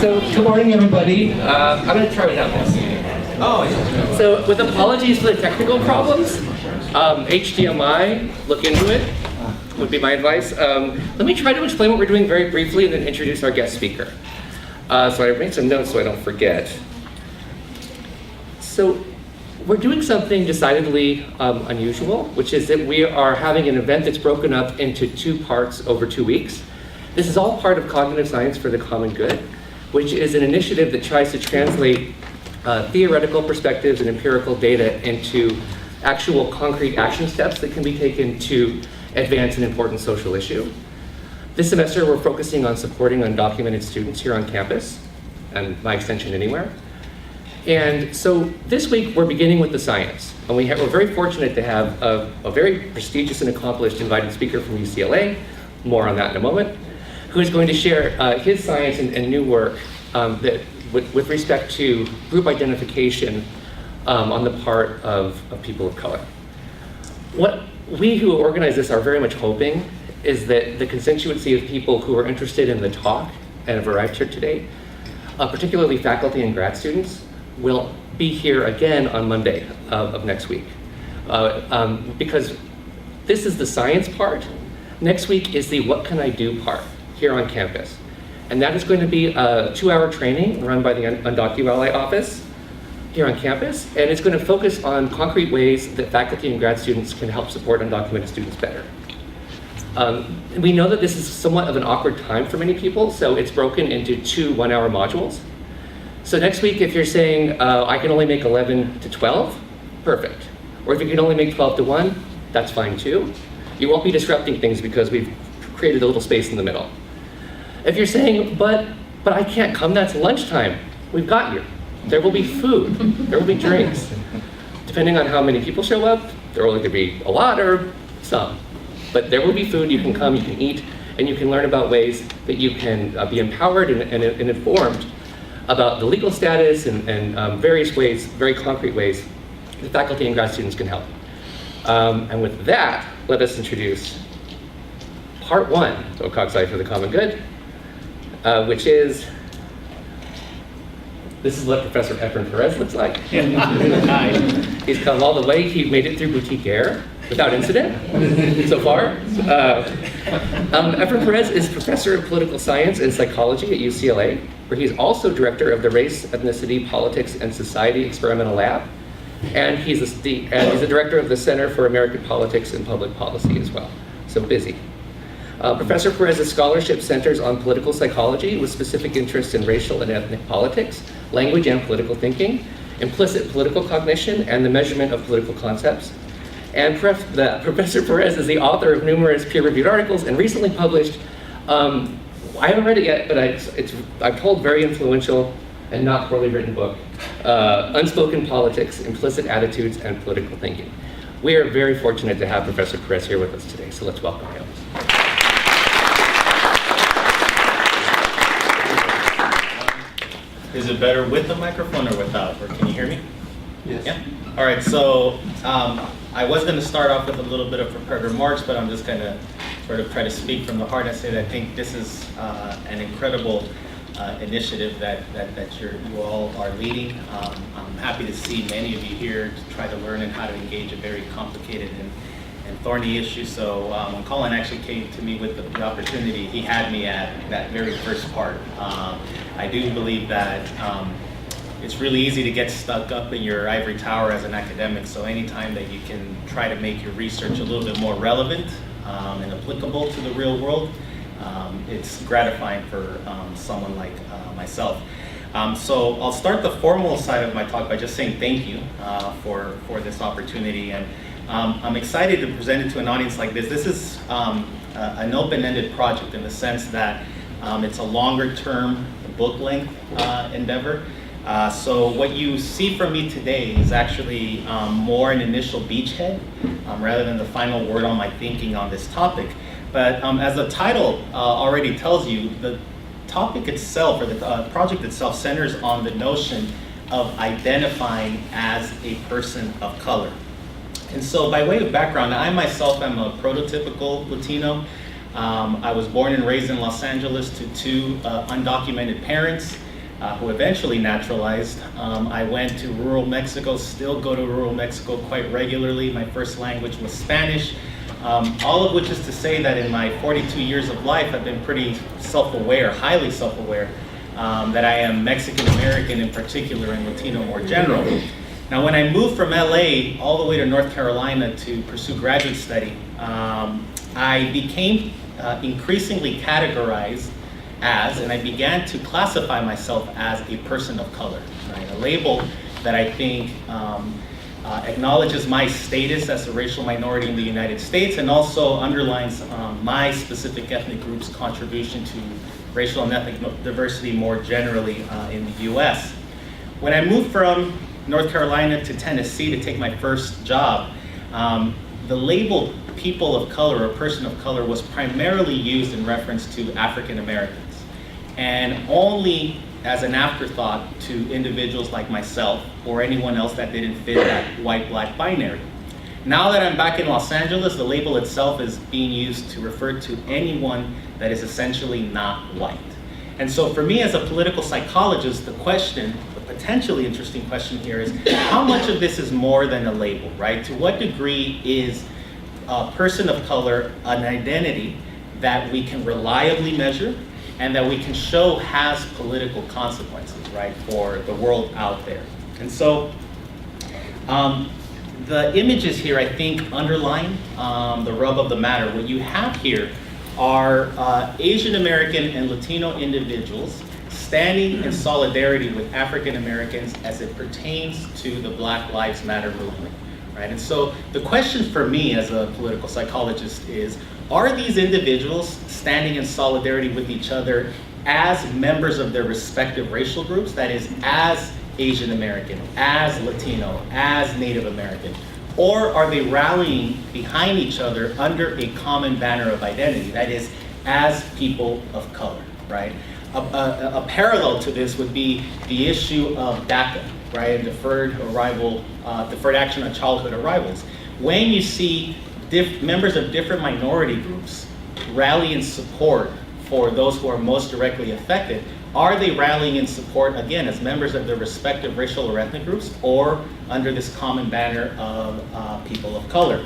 So, good morning, everybody. I'm going to try without this. So, with apologies for the technical problems, HDMI, look into it, would be my advice. Let me try to explain what we're doing very briefly and then introduce our guest speaker. So I made some notes so I don't forget. So, we're doing something decidedly unusual, which is that we are having an event that's broken up into two parts over 2 weeks. This is all part of Cognitive Science for the Common Good, which is an initiative that tries to translate theoretical perspectives and empirical data into actual concrete action steps that can be taken to advance an important social issue. This semester, we're focusing on supporting undocumented students here on campus, and by extension anywhere. And so this week, we're beginning with the science. And we're very fortunate to have a very prestigious and accomplished invited speaker from UCLA, more on that in a moment, who is going to share his science and new work that with respect to group identification on the part of people of color. What we who organize this are very much hoping is that the constituency of people who are interested in the talk and have arrived here today, particularly faculty and grad students, will be here again on Monday of next week. Because this is the science part. Next week is the what can I do part here on campus. And that is going to be a 2-hour training run by the Undocumented office here on campus. And it's going to focus on concrete ways that faculty and grad students can help support undocumented students better. We know that this is somewhat of an awkward time for many people, so it's broken into 2 1-hour modules. So next week, if you're saying, I can only make 11 to 12, perfect. Or if you can only make 12 to 1, that's fine too. You won't be disrupting things because we've created a little space in the middle. If you're saying, but I can't come, that's lunchtime, we've got you. There will be food, there will be drinks. Depending on how many people show up, there will either be a lot or some. But there will be food, you can come, you can eat, and you can learn about ways that you can be empowered and informed about the legal status and various ways, very concrete ways, that faculty and grad students can help. And with that, let us introduce part 1 of POC-ID for the Common Good, which is, this is what Professor Efrén Pérez looks like. He's come all the way, he made it through boutique air without incident so far. Efrén Pérez is Professor of Political Science and Psychology at UCLA, where he's also Director of the Race, Ethnicity, Politics, and Society Experimental Lab. And he's a Director of the Center for American Politics and Public Policy as well, so busy. Professor Pérez's scholarship centers on political psychology with specific interests in racial and ethnic politics, language and political thinking, implicit political cognition, and the measurement of political concepts. And Professor Pérez is the author of numerous peer-reviewed articles and recently published, I haven't read it yet, but I'm told very influential and not poorly written book, Unspoken Politics, Implicit Attitudes, and Political Thinking. We are very fortunate to have Professor Pérez here with us today, so let's welcome him. Is it better with the microphone or without, or can you hear me? Yes. Yeah? All right, so I was going to start off with a little bit of prepared remarks, but I'm just going to sort of try to speak from the heart and say that I think this is an incredible initiative that you all are leading. I'm happy to see many of you here to try to learn and how to engage a very complicated and thorny issue. So when Colin actually came to me with the opportunity, he had me at that very first part. I do believe that it's really easy to get stuck up in your ivory tower as an academic, so anytime that you can try to make your research a little bit more relevant and applicable to the real world, it's gratifying for someone like myself. So I'll start the formal side of my talk by just saying thank you for this opportunity. And I'm excited to present it to an audience like this. This is an open-ended project in the sense that it's a longer-term book-length endeavor. So what you see from me today is actually more an initial beachhead rather than the final word on my thinking on this topic. But as the title already tells you, the topic itself, or the project itself, centers on the notion of identifying as a person of color. And so by way of background, I myself am a prototypical Latino. I was born and raised in Los Angeles to two undocumented parents. who eventually naturalized. I went to rural Mexico, still go to rural Mexico quite regularly. My first language was Spanish. All of which is to say that in my 42 years of life, I've been pretty self-aware, highly self-aware, that I am Mexican American in particular and Latino more general. Now, when I moved from LA all the way to North Carolina to pursue graduate study, I became increasingly categorized as, and I began to classify myself as a person of color, right? A label that I think acknowledges my status as a racial minority in the United States and also underlines my specific ethnic group's contribution to racial and ethnic diversity more generally in the US. When I moved from North Carolina to Tennessee to take my first job, the label people of color or person of color was primarily used in reference to African Americans and only as an afterthought to individuals like myself or anyone else that didn't fit that white-black binary. Now that I'm back in Los Angeles, the label itself is being used to refer to anyone that is essentially not white. And so for me as a political psychologist, the question, the potentially interesting question here is, how much of this is more than a label, right? To what degree is a person of color an identity that we can reliably measure and that we can show has political consequences, right, for the world out there. And so the images here, I think, underline the rub of the matter. What you have here are Asian American and Latino individuals standing in solidarity with African Americans as it pertains to the Black Lives Matter movement, right? And so the question for me as a political psychologist is, are these individuals standing in solidarity with each other as members of their respective racial groups, that is, as Asian American, as Latino, as Native American, or are they rallying behind each other under a common banner of identity, that is, as people of color, right? A parallel to this would be the issue of DACA, right, deferred action on childhood arrivals. When you see members of different minority groups rally in support for those who are most directly affected, are they rallying in support, again, as members of their respective racial or ethnic groups, or under this common banner of people of color?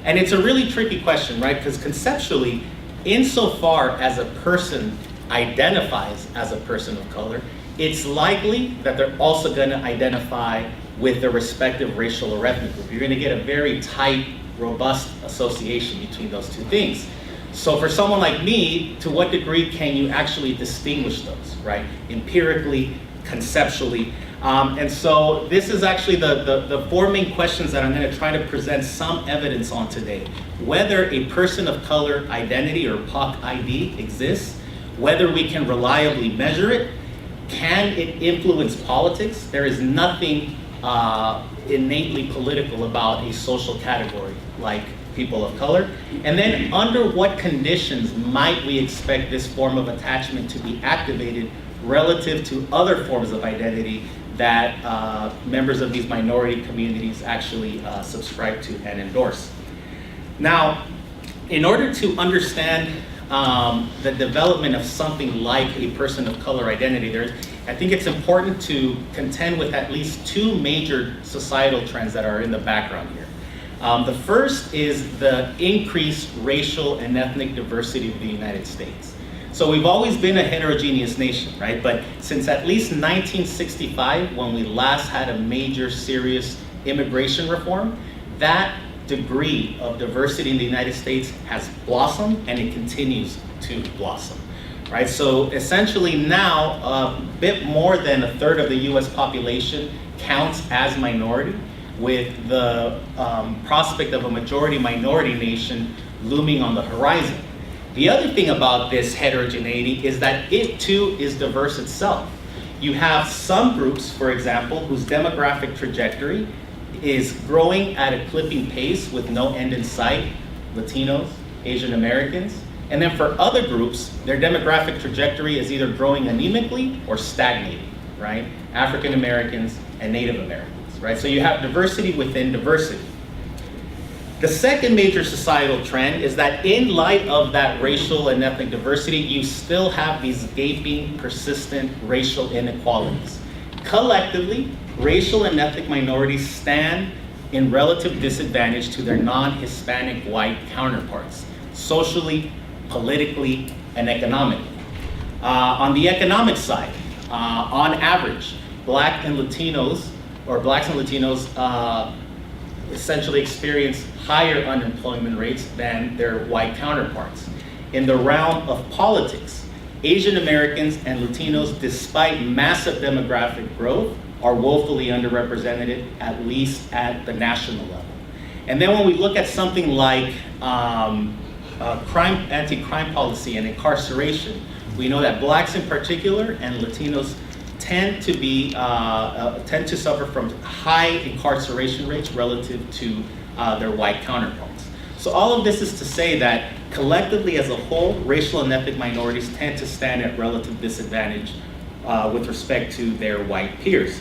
And it's a really tricky question, right? Because conceptually, insofar as a person identifies as a person of color, it's likely that they're also going to identify with their respective racial or ethnic group. You're going to get a very tight, robust association between those two things. So for someone like me, to what degree can you actually distinguish those, right? Empirically, conceptually. And so this is actually the four main questions that I'm going to try to present some evidence on today. Whether a person of color identity or POC-ID exists, whether we can reliably measure it, can it influence politics? There is nothing innately political about a social category like people of color. And then under what conditions might we expect this form of attachment to be activated relative to other forms of identity that members of these minority communities actually subscribe to and endorse? Now, in order to understand the development of something like a person of color identity, I think it's important to contend with at least two major societal trends that are in the background here. The first is the increased racial and ethnic diversity of the United States. So we've always been a heterogeneous nation, right? But since at least 1965, when we last had a major serious immigration reform, that degree of diversity in the United States has blossomed and it continues to blossom, right? So essentially now, a bit more than a third of the US population counts as minority, with the prospect of a majority minority nation looming on the horizon. The other thing about this heterogeneity is that it too is diverse itself. You have some groups, for example, whose demographic trajectory is growing at a clipping pace with no end in sight, Latinos, Asian Americans. And then for other groups, their demographic trajectory is either growing anemically or stagnating, right? African Americans and Native Americans, right? So you have diversity within diversity. The second major societal trend is that in light of that racial and ethnic diversity, you still have these gaping, persistent racial inequalities. Collectively, racial and ethnic minorities stand in relative disadvantage to their non-Hispanic white counterparts, socially, politically, and economically. On the economic side, on average, blacks and Latinos essentially experience higher unemployment rates than their white counterparts. In the realm of politics, Asian Americans and Latinos, despite massive demographic growth, are woefully underrepresented, at least at the national level. And then when we look at something like anti-crime policy and incarceration, we know that blacks in particular and Latinos tend to suffer from high incarceration rates relative to their white counterparts. So all of this is to say that collectively as a whole, racial and ethnic minorities tend to stand at relative disadvantage with respect to their white peers.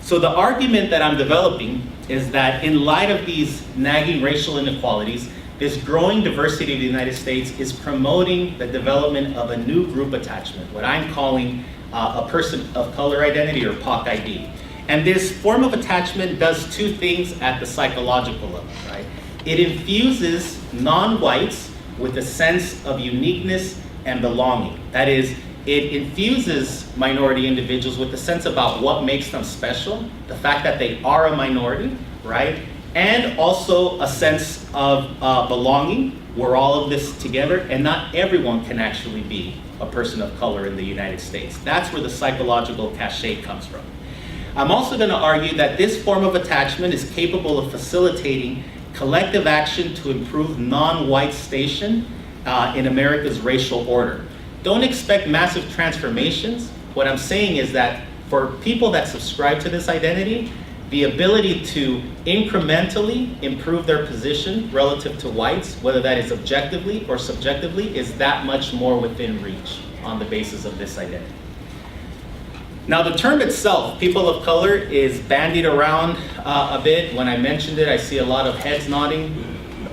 So the argument that I'm developing is that in light of these nagging racial inequalities, this growing diversity of the United States is promoting the development of a new group attachment, what I'm calling a person of color identity, or POC-ID. And this form of attachment does two things at the psychological level, right? It infuses non-whites with a sense of uniqueness and belonging. That is, it infuses minority individuals with a sense about what makes them special, the fact that they are a minority, right? And also a sense of belonging. We're all of this together, and not everyone can actually be a person of color in the United States. That's where the psychological cachet comes from. I'm also going to argue that this form of attachment is capable of facilitating collective action to improve non-white station in America's racial order. Don't expect massive transformations. What I'm saying is that for people that subscribe to this identity, the ability to incrementally improve their position relative to whites, whether that is objectively or subjectively, is that much more within reach on the basis of this identity. Now the term itself, people of color, is bandied around a bit. When I mentioned it, I see a lot of heads nodding.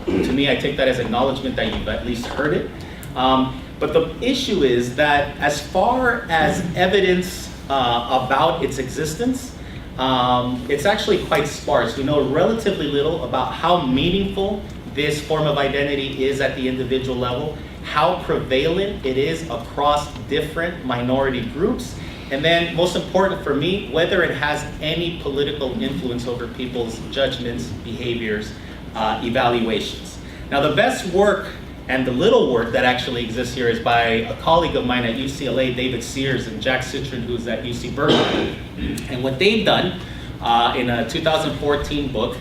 To me, I take that as acknowledgement that you've at least heard it. But the issue is that as far as evidence about its existence, it's actually quite sparse. We know relatively little about how meaningful this form of identity is at the individual level, how prevalent it is across different minority groups, and then most important for me, whether it has any political influence over people's judgments, behaviors, evaluations. Now the best work and the little work that actually exists here is by a colleague of mine at UCLA, David Sears, and Jack Citron, who's at UC Berkeley. And what they've done in a 2014 book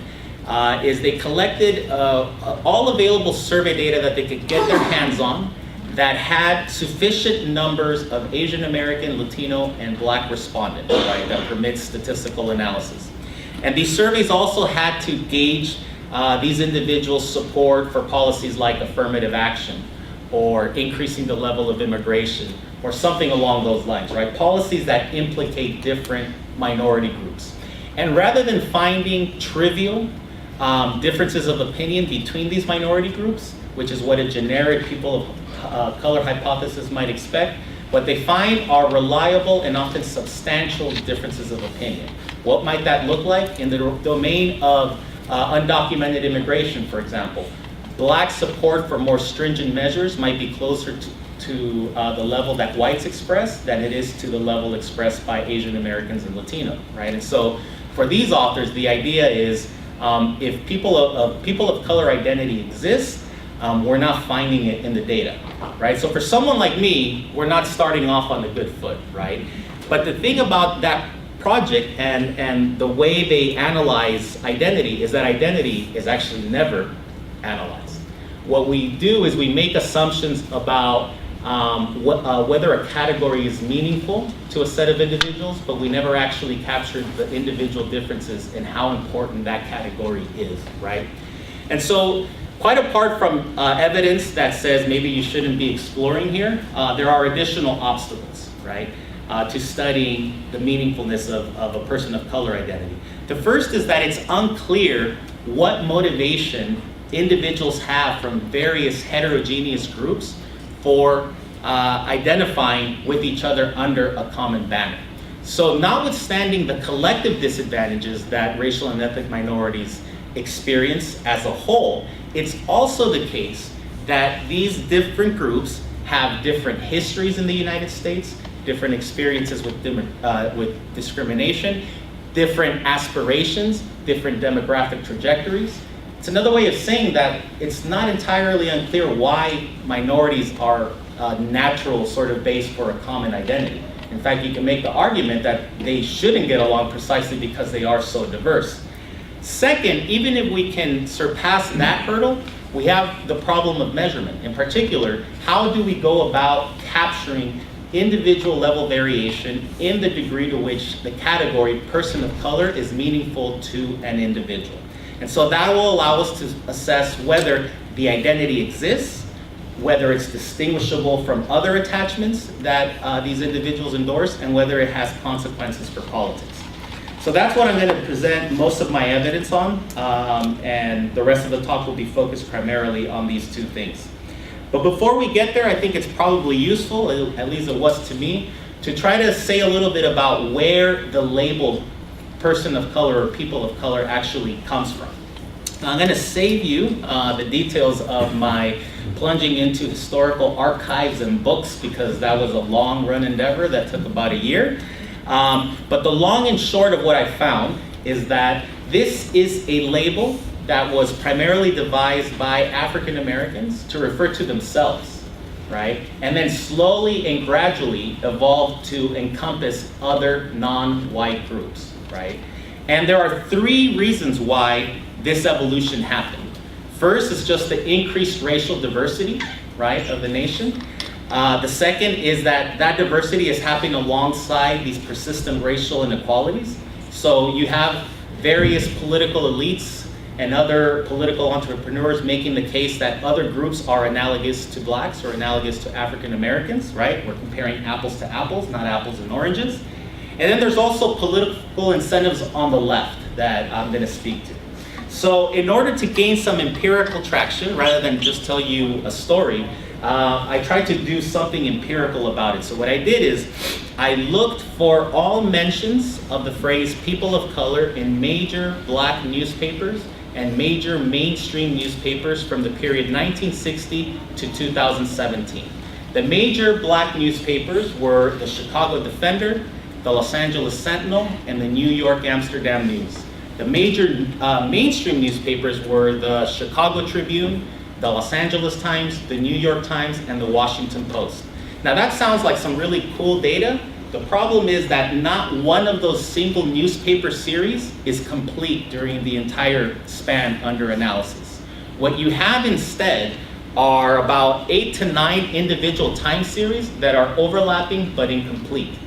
is they collected all available survey data that they could get their hands on that had sufficient numbers of Asian American, Latino, and Black respondents, right, that permits statistical analysis. And these surveys also had to gauge these individuals' support for policies like affirmative action or increasing the level of immigration or something along those lines, right? Policies that implicate different minority groups. And rather than finding trivial differences of opinion between these minority groups, which is what a generic people of color hypothesis might expect, what they find are reliable and often substantial differences of opinion. What might that look like? In the domain of undocumented immigration, for example, Black support for more stringent measures might be closer to the level that whites express than it is to the level expressed by Asian Americans and Latino, right? And so for these authors, the idea is if people of color identity exists, we're not finding it in the data, right? So for someone like me, we're not starting off on a good foot, right? But the thing about that project and the way they analyze identity is that identity is actually never analyzed. What we do is we make assumptions about whether a category is meaningful to a set of individuals, but we never actually captured the individual differences in how important that category is, right? And so quite apart from evidence that says maybe you shouldn't be exploring here, there are additional obstacles, right? To studying the meaningfulness of a person of color identity. The first is that it's unclear what motivation individuals have from various heterogeneous groups for identifying with each other under a common banner. So notwithstanding the collective disadvantages that racial and ethnic minorities experience as a whole, it's also the case that these different groups have different histories in the United States, different experiences with discrimination, different aspirations, different demographic trajectories. It's another way of saying that it's not entirely unclear why minorities are a natural sort of base for a common identity. In fact, you can make the argument that they shouldn't get along precisely because they are so diverse. Second, even if we can surpass that hurdle, we have the problem of measurement. In particular, how do we go about capturing individual level variation in the degree to which the category person of color is meaningful to an individual? And so that will allow us to assess whether the identity exists, whether it's distinguishable from other attachments that these individuals endorse, and whether it has consequences for politics. So that's what I'm going to present most of my evidence on, and the rest of the talk will be focused primarily on these two things. But before we get there, I think it's probably useful, at least it was to me, to try to say a little bit about where the label person of color or people of color actually comes from. Now, I'm going to save you the details of my plunging into historical archives and books, because that was a long run endeavor that took about a year. But the long and short of what I found is that this is a label that was primarily devised by African Americans to refer to themselves, right? And then slowly and gradually evolved to encompass other non-white groups, right? And there are three reasons why this evolution happened. First is just the increased racial diversity, right, of the nation. The second is that diversity is happening alongside these persistent racial inequalities. So you have various political elites and other political entrepreneurs making the case that other groups are analogous to blacks or analogous to African Americans, right? We're comparing apples to apples, not apples and oranges. And then there's also political incentives on the left that I'm going to speak to. So in order to gain some empirical traction, rather than just tell you a story, I tried to do something empirical about it. So what I did is I looked for all mentions of the phrase people of color in major black newspapers and major mainstream newspapers from the period 1960 to 2017. The major black newspapers were the Chicago Defender, the Los Angeles Sentinel, and the New York Amsterdam News. The major mainstream newspapers were the Chicago Tribune, the Los Angeles Times, the New York Times, and the Washington Post. Now that sounds like some really cool data. The problem is that not one of those single newspaper series is complete during the entire span under analysis. What you have instead are about 8 to 9 individual time series that are overlapping but incomplete.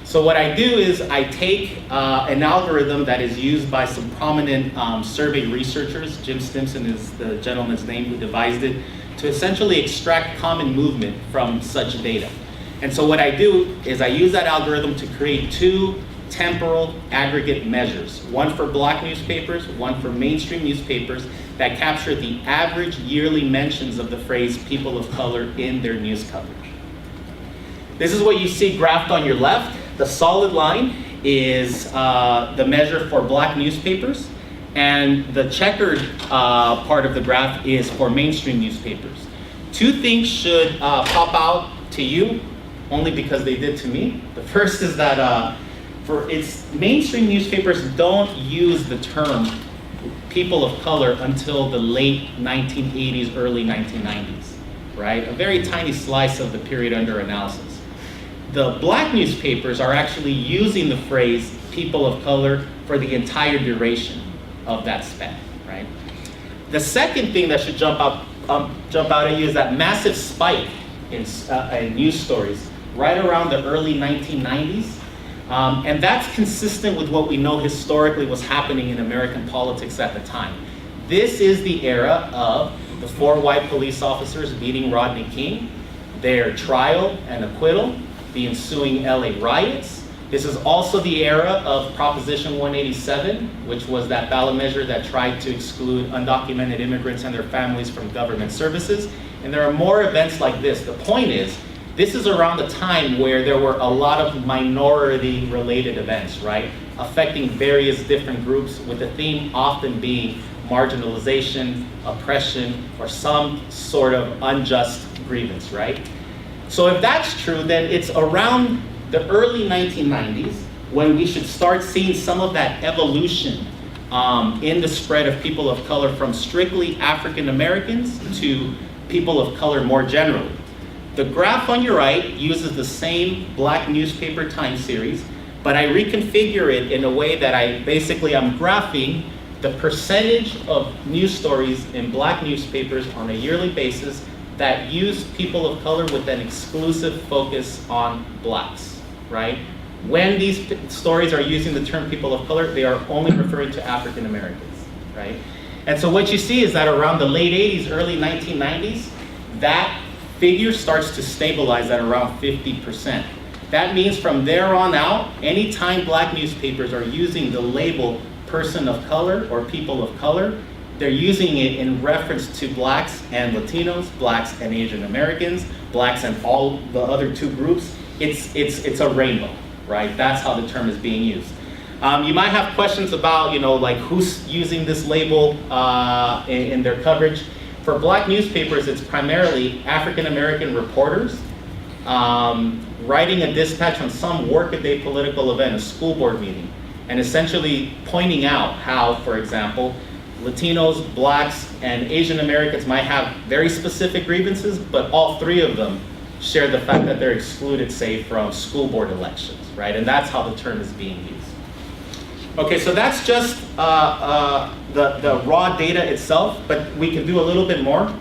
So what I do is I take an algorithm that is used by some prominent survey researchers. Jim Stimson is the gentleman's name who devised it, to essentially extract common movement from such data. And so what I do is I use that algorithm to create 2 temporal aggregate measures, one for black newspapers, one for mainstream newspapers, that capture the average yearly mentions of the phrase people of color in their news coverage. This is what you see graphed on your left. The solid line is the measure for black newspapers, and the checkered part of the graph is for mainstream newspapers. 2 things should pop out to you, only because they did to me. The first is that mainstream newspapers don't use the term people of color until the late 1980s, early 1990s, right? A very tiny slice of the period under analysis. The black newspapers are actually using the phrase people of color for the entire duration of that span, right? The second thing that should jump out at you is that massive spike in news stories right around the early 1990s. And that's consistent with what we know historically was happening in American politics at the time. This is the era of the 4 white police officers beating Rodney King, their trial and acquittal, the ensuing LA riots, This is also the era of Proposition 187, which was that ballot measure that tried to exclude undocumented immigrants and their families from government services. And there are more events like this. The point is, this is around the time where there were a lot of minority-related events, right? Affecting various different groups, with the theme often being marginalization, oppression, or some sort of unjust grievance, right? So if that's true, then it's around the early 1990s when we should start seeing some of that evolution in the spread of people of color from strictly African Americans to people of color more generally. The graph on your right uses the same Black newspaper time series, but I reconfigure it in a way that I'm graphing the percentage of news stories in Black newspapers on a yearly basis that use people of color with an exclusive focus on Blacks, right? When these stories are using the term people of color, they are only referring to African Americans, right? And so what you see is that around the late 80s, early 1990s, that figure starts to stabilize at around 50%. That means from there on out, anytime Black newspapers are using the label person of color or people of color, they're using it in reference to Blacks and Latinos, Blacks and Asian Americans, Blacks and all the other two groups. It's a rainbow, right? That's how the term is being used. You might have questions about, like who's using this label in their coverage. For Black newspapers, it's primarily African American reporters writing a dispatch on some workaday political event, a school board meeting, and essentially pointing out how, for example, Latinos, Blacks, and Asian Americans might have very specific grievances, but all three of them share the fact that they're excluded, say, from school board elections, right? And that's how the term is being used. Okay, so that's just the raw data itself, but we can do a little bit more.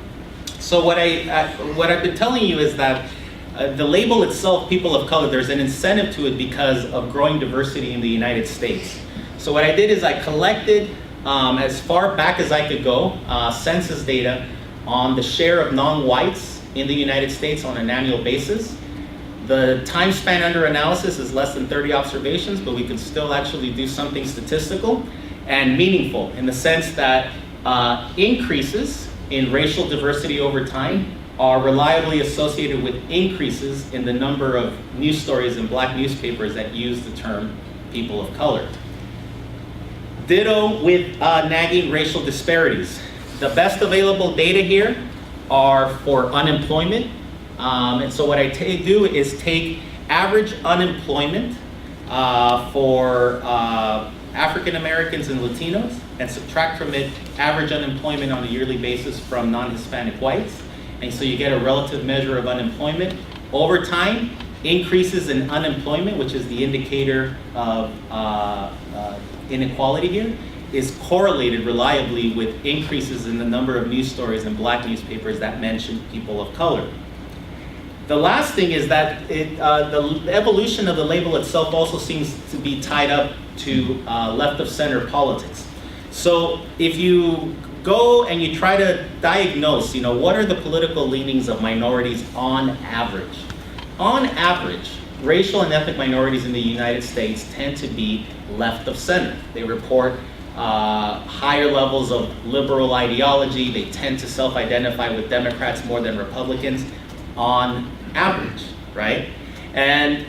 So what I've been telling you is that the label itself, people of color, there's an incentive to it because of growing diversity in the United States. So what I did is I collected, as far back as I could go, census data on the share of non-whites in the United States on an annual basis. The time span under analysis is less than 30 observations, but we can still actually do something statistical and meaningful in the sense that increases in racial diversity over time are reliably associated with increases in the number of news stories in Black newspapers that use the term people of color. Ditto with nagging racial disparities. The best available data here are for unemployment. And so what I do is take average unemployment for African Americans and Latinos and subtract from it average unemployment on a yearly basis from non-Hispanic whites. And so you get a relative measure of unemployment. Over time, increases in unemployment, which is the indicator of inequality here, is correlated reliably with increases in the number of news stories in Black newspapers that mention people of color. The last thing is that the evolution of the label itself also seems to be tied up to left of center politics. So if you go and you try to diagnose, what are the political leanings of minorities on average? On average, racial and ethnic minorities in the United States tend to be left of center. They report higher levels of liberal ideology. They tend to self-identify with Democrats more than Republicans on average, right? And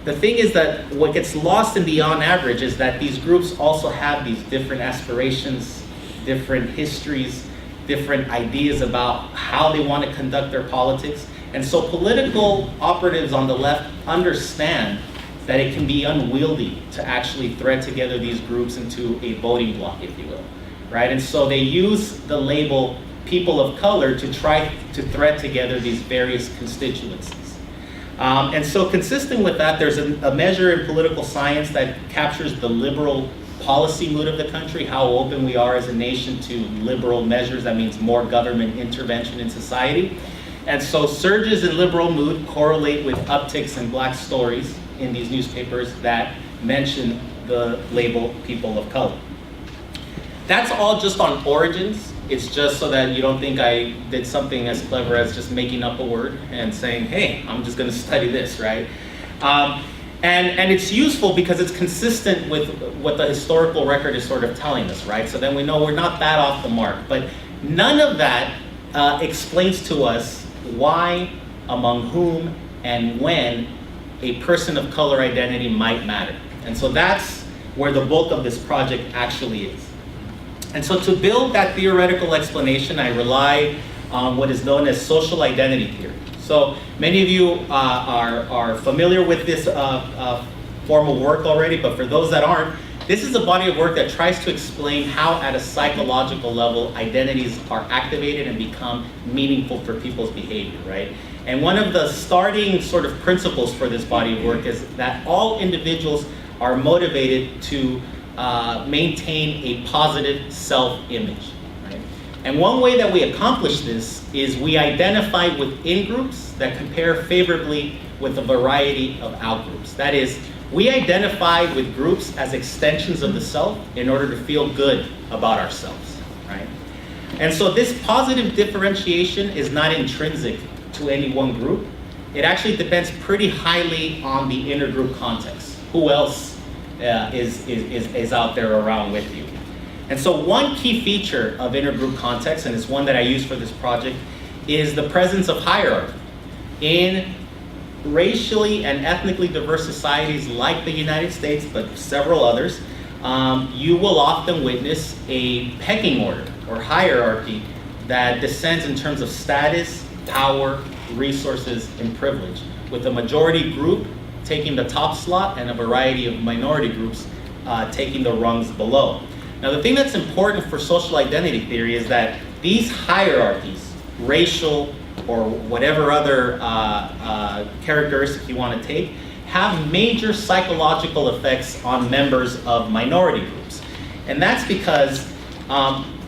the thing is that what gets lost in the on average is that these groups also have these different aspirations, different histories, different ideas about how they want to conduct their politics. And so political operatives on the left understand that it can be unwieldy to actually thread together these groups into a voting bloc, if you will, right? And so they use the label people of color to try to thread together these various constituencies. And so consistent with that, there's a measure in political science that captures the liberal policy mood of the country, how open we are as a nation to liberal measures. That means more government intervention in society. And so surges in liberal mood correlate with upticks in Black stories in these newspapers that mention the label people of color. That's all just on origins. It's just so that you don't think I did something as clever as just making up a word and saying, hey, I'm just gonna study this, right? And it's useful because it's consistent with what the historical record is sort of telling us, right? So then we know we're not that off the mark. But none of that explains to us why, among whom, and when a person of color identity might matter. And so that's where the bulk of this project actually is. And so to build that theoretical explanation, I rely on what is known as social identity theory. So many of you are familiar with this formal work already, but for those that aren't, this is a body of work that tries to explain how at a psychological level identities are activated and become meaningful for people's behavior, right? And one of the starting sort of principles for this body of work is that all individuals are motivated to maintain a positive self-image. And one way that we accomplish this is we identify with in-groups that compare favorably with a variety of out-groups. That is, we identify with groups as extensions of the self in order to feel good about ourselves, right? And so this positive differentiation is not intrinsic to any one group. It actually depends pretty highly on the intergroup context. Who else is out there around with you? And so one key feature of intergroup context, and it's one that I use for this project, is the presence of hierarchy. In racially and ethnically diverse societies like the United States, but several others, you will often witness a pecking order or hierarchy that descends in terms of status, power, resources, and privilege, with the majority group taking the top slot and a variety of minority groups taking the rungs below. Now, the thing that's important for social identity theory is that these hierarchies, racial or whatever other characteristic you want to take, have major psychological effects on members of minority groups. And that's because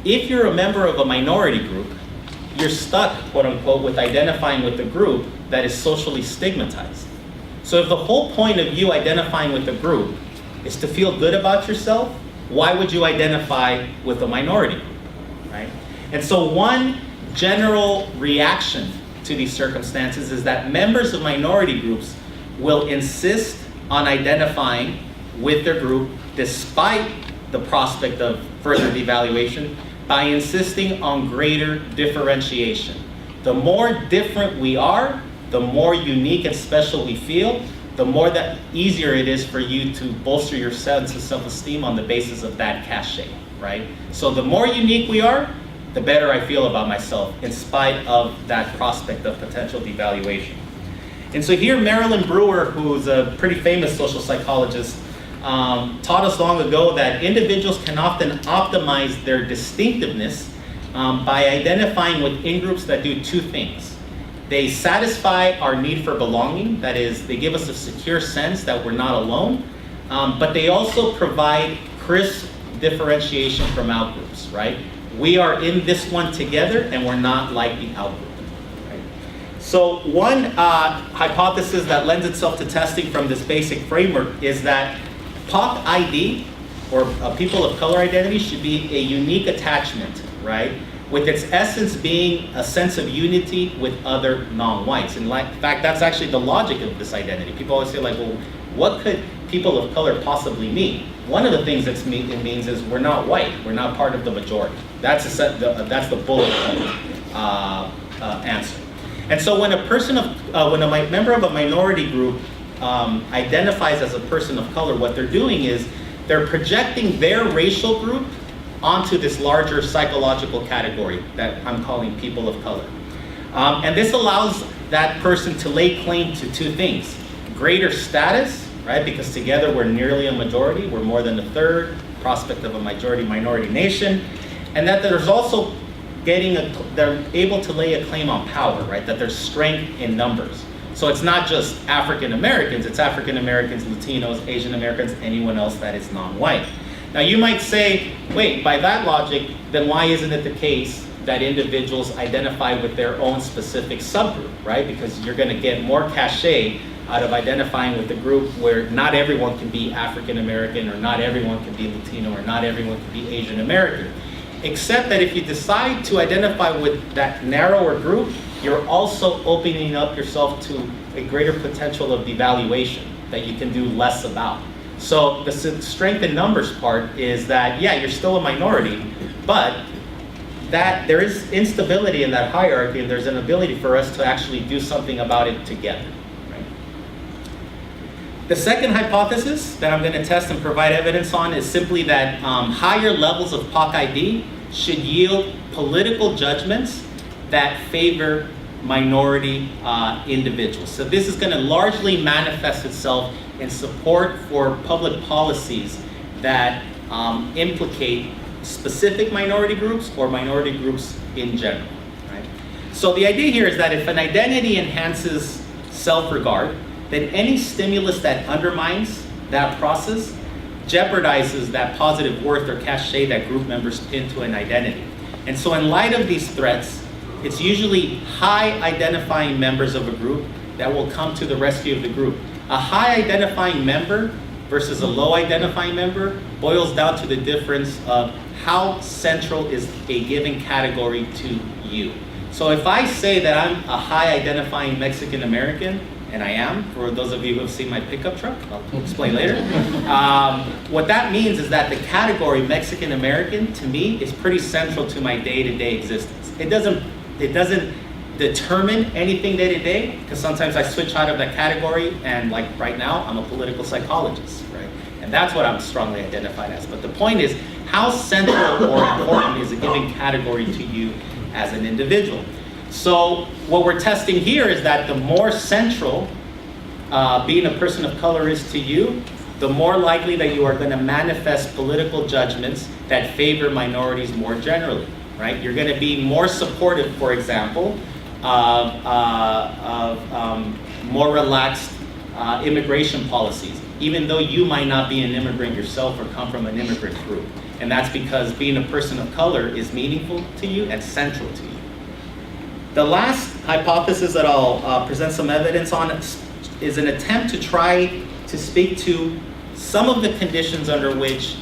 if you're a member of a minority group, you're stuck, quote unquote, with identifying with a group that is socially stigmatized. So if the whole point of you identifying with a group is to feel good about yourself, why would you identify with a minority group, right? And so one general reaction to these circumstances is that members of minority groups will insist on identifying with their group despite the prospect of further devaluation by insisting on greater differentiation. The more different we are, the more unique and special we feel, the more that easier it is for you to bolster your sense of self-esteem on the basis of that cachet, right? So the more unique we are, the better I feel about myself in spite of that prospect of potential devaluation. And so here Marilyn Brewer, who's a pretty famous social psychologist, taught us long ago that individuals can often optimize their distinctiveness by identifying with in-groups that do two things. They satisfy our need for belonging, that is, they give us a secure sense that we're not alone, but they also provide crisp differentiation from outgroups, right? We are in this one together and we're not like the outgroup. Right? So one hypothesis that lends itself to testing from this basic framework is that POC-ID, or people of color identity, should be a unique attachment, right? With its essence being a sense of unity with other non-whites. In fact, that's actually the logic of this identity. People always say, like, well, what could people of color possibly mean? One of the things it means is we're not white. We're not part of the majority. That's the bullet answer. And so when a member of a minority group identifies as a person of color, what they're doing is they're projecting their racial group onto this larger psychological category that I'm calling people of color. And this allows that person to lay claim to two things: greater status, right? Because together we're nearly a majority, we're more than a third, prospect of a minority nation, and that there's also they're able to lay a claim on power, right? That there's strength in numbers. So it's not just African Americans, it's African Americans, Latinos, Asian Americans, anyone else that is non-white. Now you might say, wait, by that logic, then why isn't it the case that individuals identify with their own specific subgroup, right? Because you're gonna get more cachet out of identifying with a group where not everyone can be African American, or not everyone can be Latino, or not everyone can be Asian American. Except that if you decide to identify with that narrower group, you're also opening up yourself to a greater potential of devaluation that you can do less about. So the strength in numbers part is that, yeah, you're still a minority, but that there is instability in that hierarchy, and there's an ability for us to actually do something about it together. Right? The second hypothesis that I'm going to test and provide evidence on is simply that higher levels of POC-ID should yield political judgments that favor minority individuals. So this is going to largely manifest itself in support for public policies that implicate specific minority groups or minority groups in general. Right? So the idea here is that if an identity enhances self-regard, then any stimulus that undermines that process jeopardizes that positive worth or cachet that group members pin to an identity. And so in light of these threats, it's usually high identifying members of a group that will come to the rescue of the group. A high identifying member versus a low identifying member boils down to the difference of how central is a given category to you. So if I say that I'm a high identifying Mexican American, and I am, for those of you who have seen my pickup truck, I'll explain later. What that means is that the category Mexican American, to me, is pretty central to my day-to-day existence. It doesn't determine anything day-to-day, because sometimes I switch out of that category, and like right now, I'm a political psychologist, right? And that's what I'm strongly identified as. But the point is, how central or important is a given category to you as an individual? So what we're testing here is that the more central being a person of color is to you, the more likely that you are going to manifest political judgments that favor minorities more generally, right? You're going to be more supportive, for example, of more relaxed immigration policies, even though you might not be an immigrant yourself or come from an immigrant group. And that's because being a person of color is meaningful to you and central to you. The last hypothesis that I'll present some evidence on is an attempt to try to speak to some of the conditions under which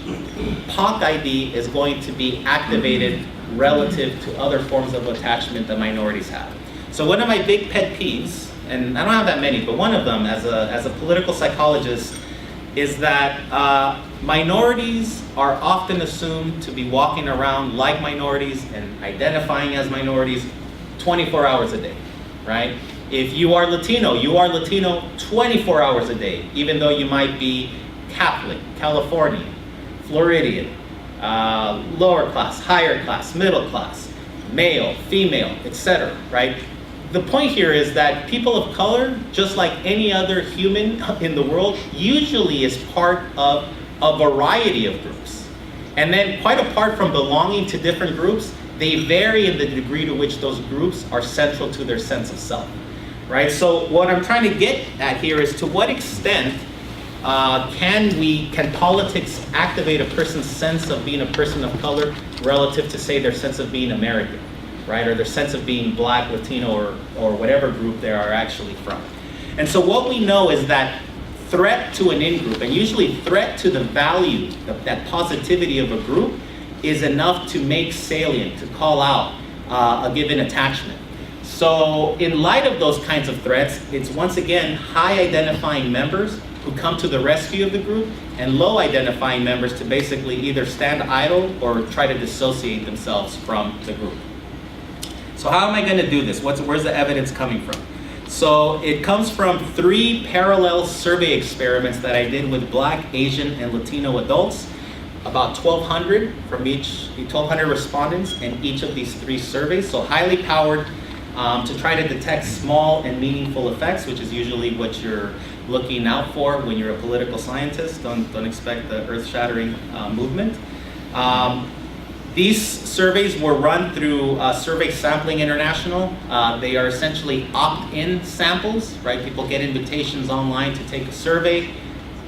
POC-ID is going to be activated relative to other forms of attachment that minorities have. So one of my big pet peeves, and I don't have that many, but one of them as a political psychologist is that minorities are often assumed to be walking around like minorities and identifying as minorities 24 hours a day, right? If you are Latino 24 hours a day, even though you might be Catholic, Californian, Floridian, lower class, higher class, middle class, male, female, etc., right? The point here is that people of color, just like any other human in the world, usually is part of a variety of groups. And then quite apart from belonging to different groups, they vary in the degree to which those groups are central to their sense of self, right? So what I'm trying to get at here is to what extent can politics activate a person's sense of being a person of color relative to, say, their sense of being American, right? Or their sense of being Black, Latino, or whatever group they are actually from. And so what we know is that threat to an in-group, and usually threat to the value, that positivity of a group, is enough to make salient, to call out a given attachment. So in light of those kinds of threats, it's once again high identifying members who come to the rescue of the group, and low identifying members to basically either stand idle or try to dissociate themselves from the group. So how am I going to do this? Where's the evidence coming from? So it comes from 3 parallel survey experiments that I did with Black, Asian, and Latino adults. About 1,200 respondents in each of these 3 surveys, so highly powered to try to detect small and meaningful effects, which is usually what you're looking out for when you're a political scientist. Don't expect the earth-shattering movement. These surveys were run through Survey Sampling International. They are essentially opt-in samples, right? People get invitations online to take a survey.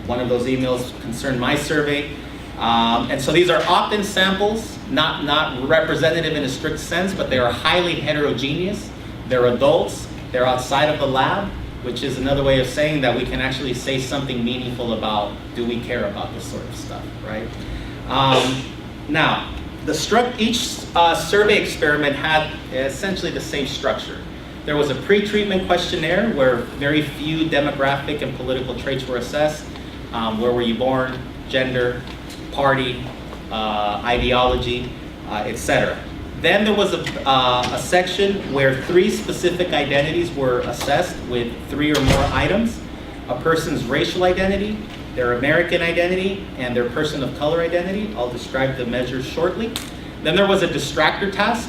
One of those emails concerned my survey. And so these are opt-in samples, not representative in a strict sense, but they are highly heterogeneous. They're adults, they're outside of the lab, which is another way of saying that we can actually say something meaningful about, do we care about this sort of stuff, right? Now, each survey experiment had essentially the same structure. There was a pre-treatment questionnaire where very few demographic and political traits were assessed. Where were you born, gender, party, ideology, etc. Then there was a section where 3 specific identities were assessed with 3 or more items: a person's racial identity, their American identity, and their person of color identity. I'll describe the measures shortly. Then there was a distractor task.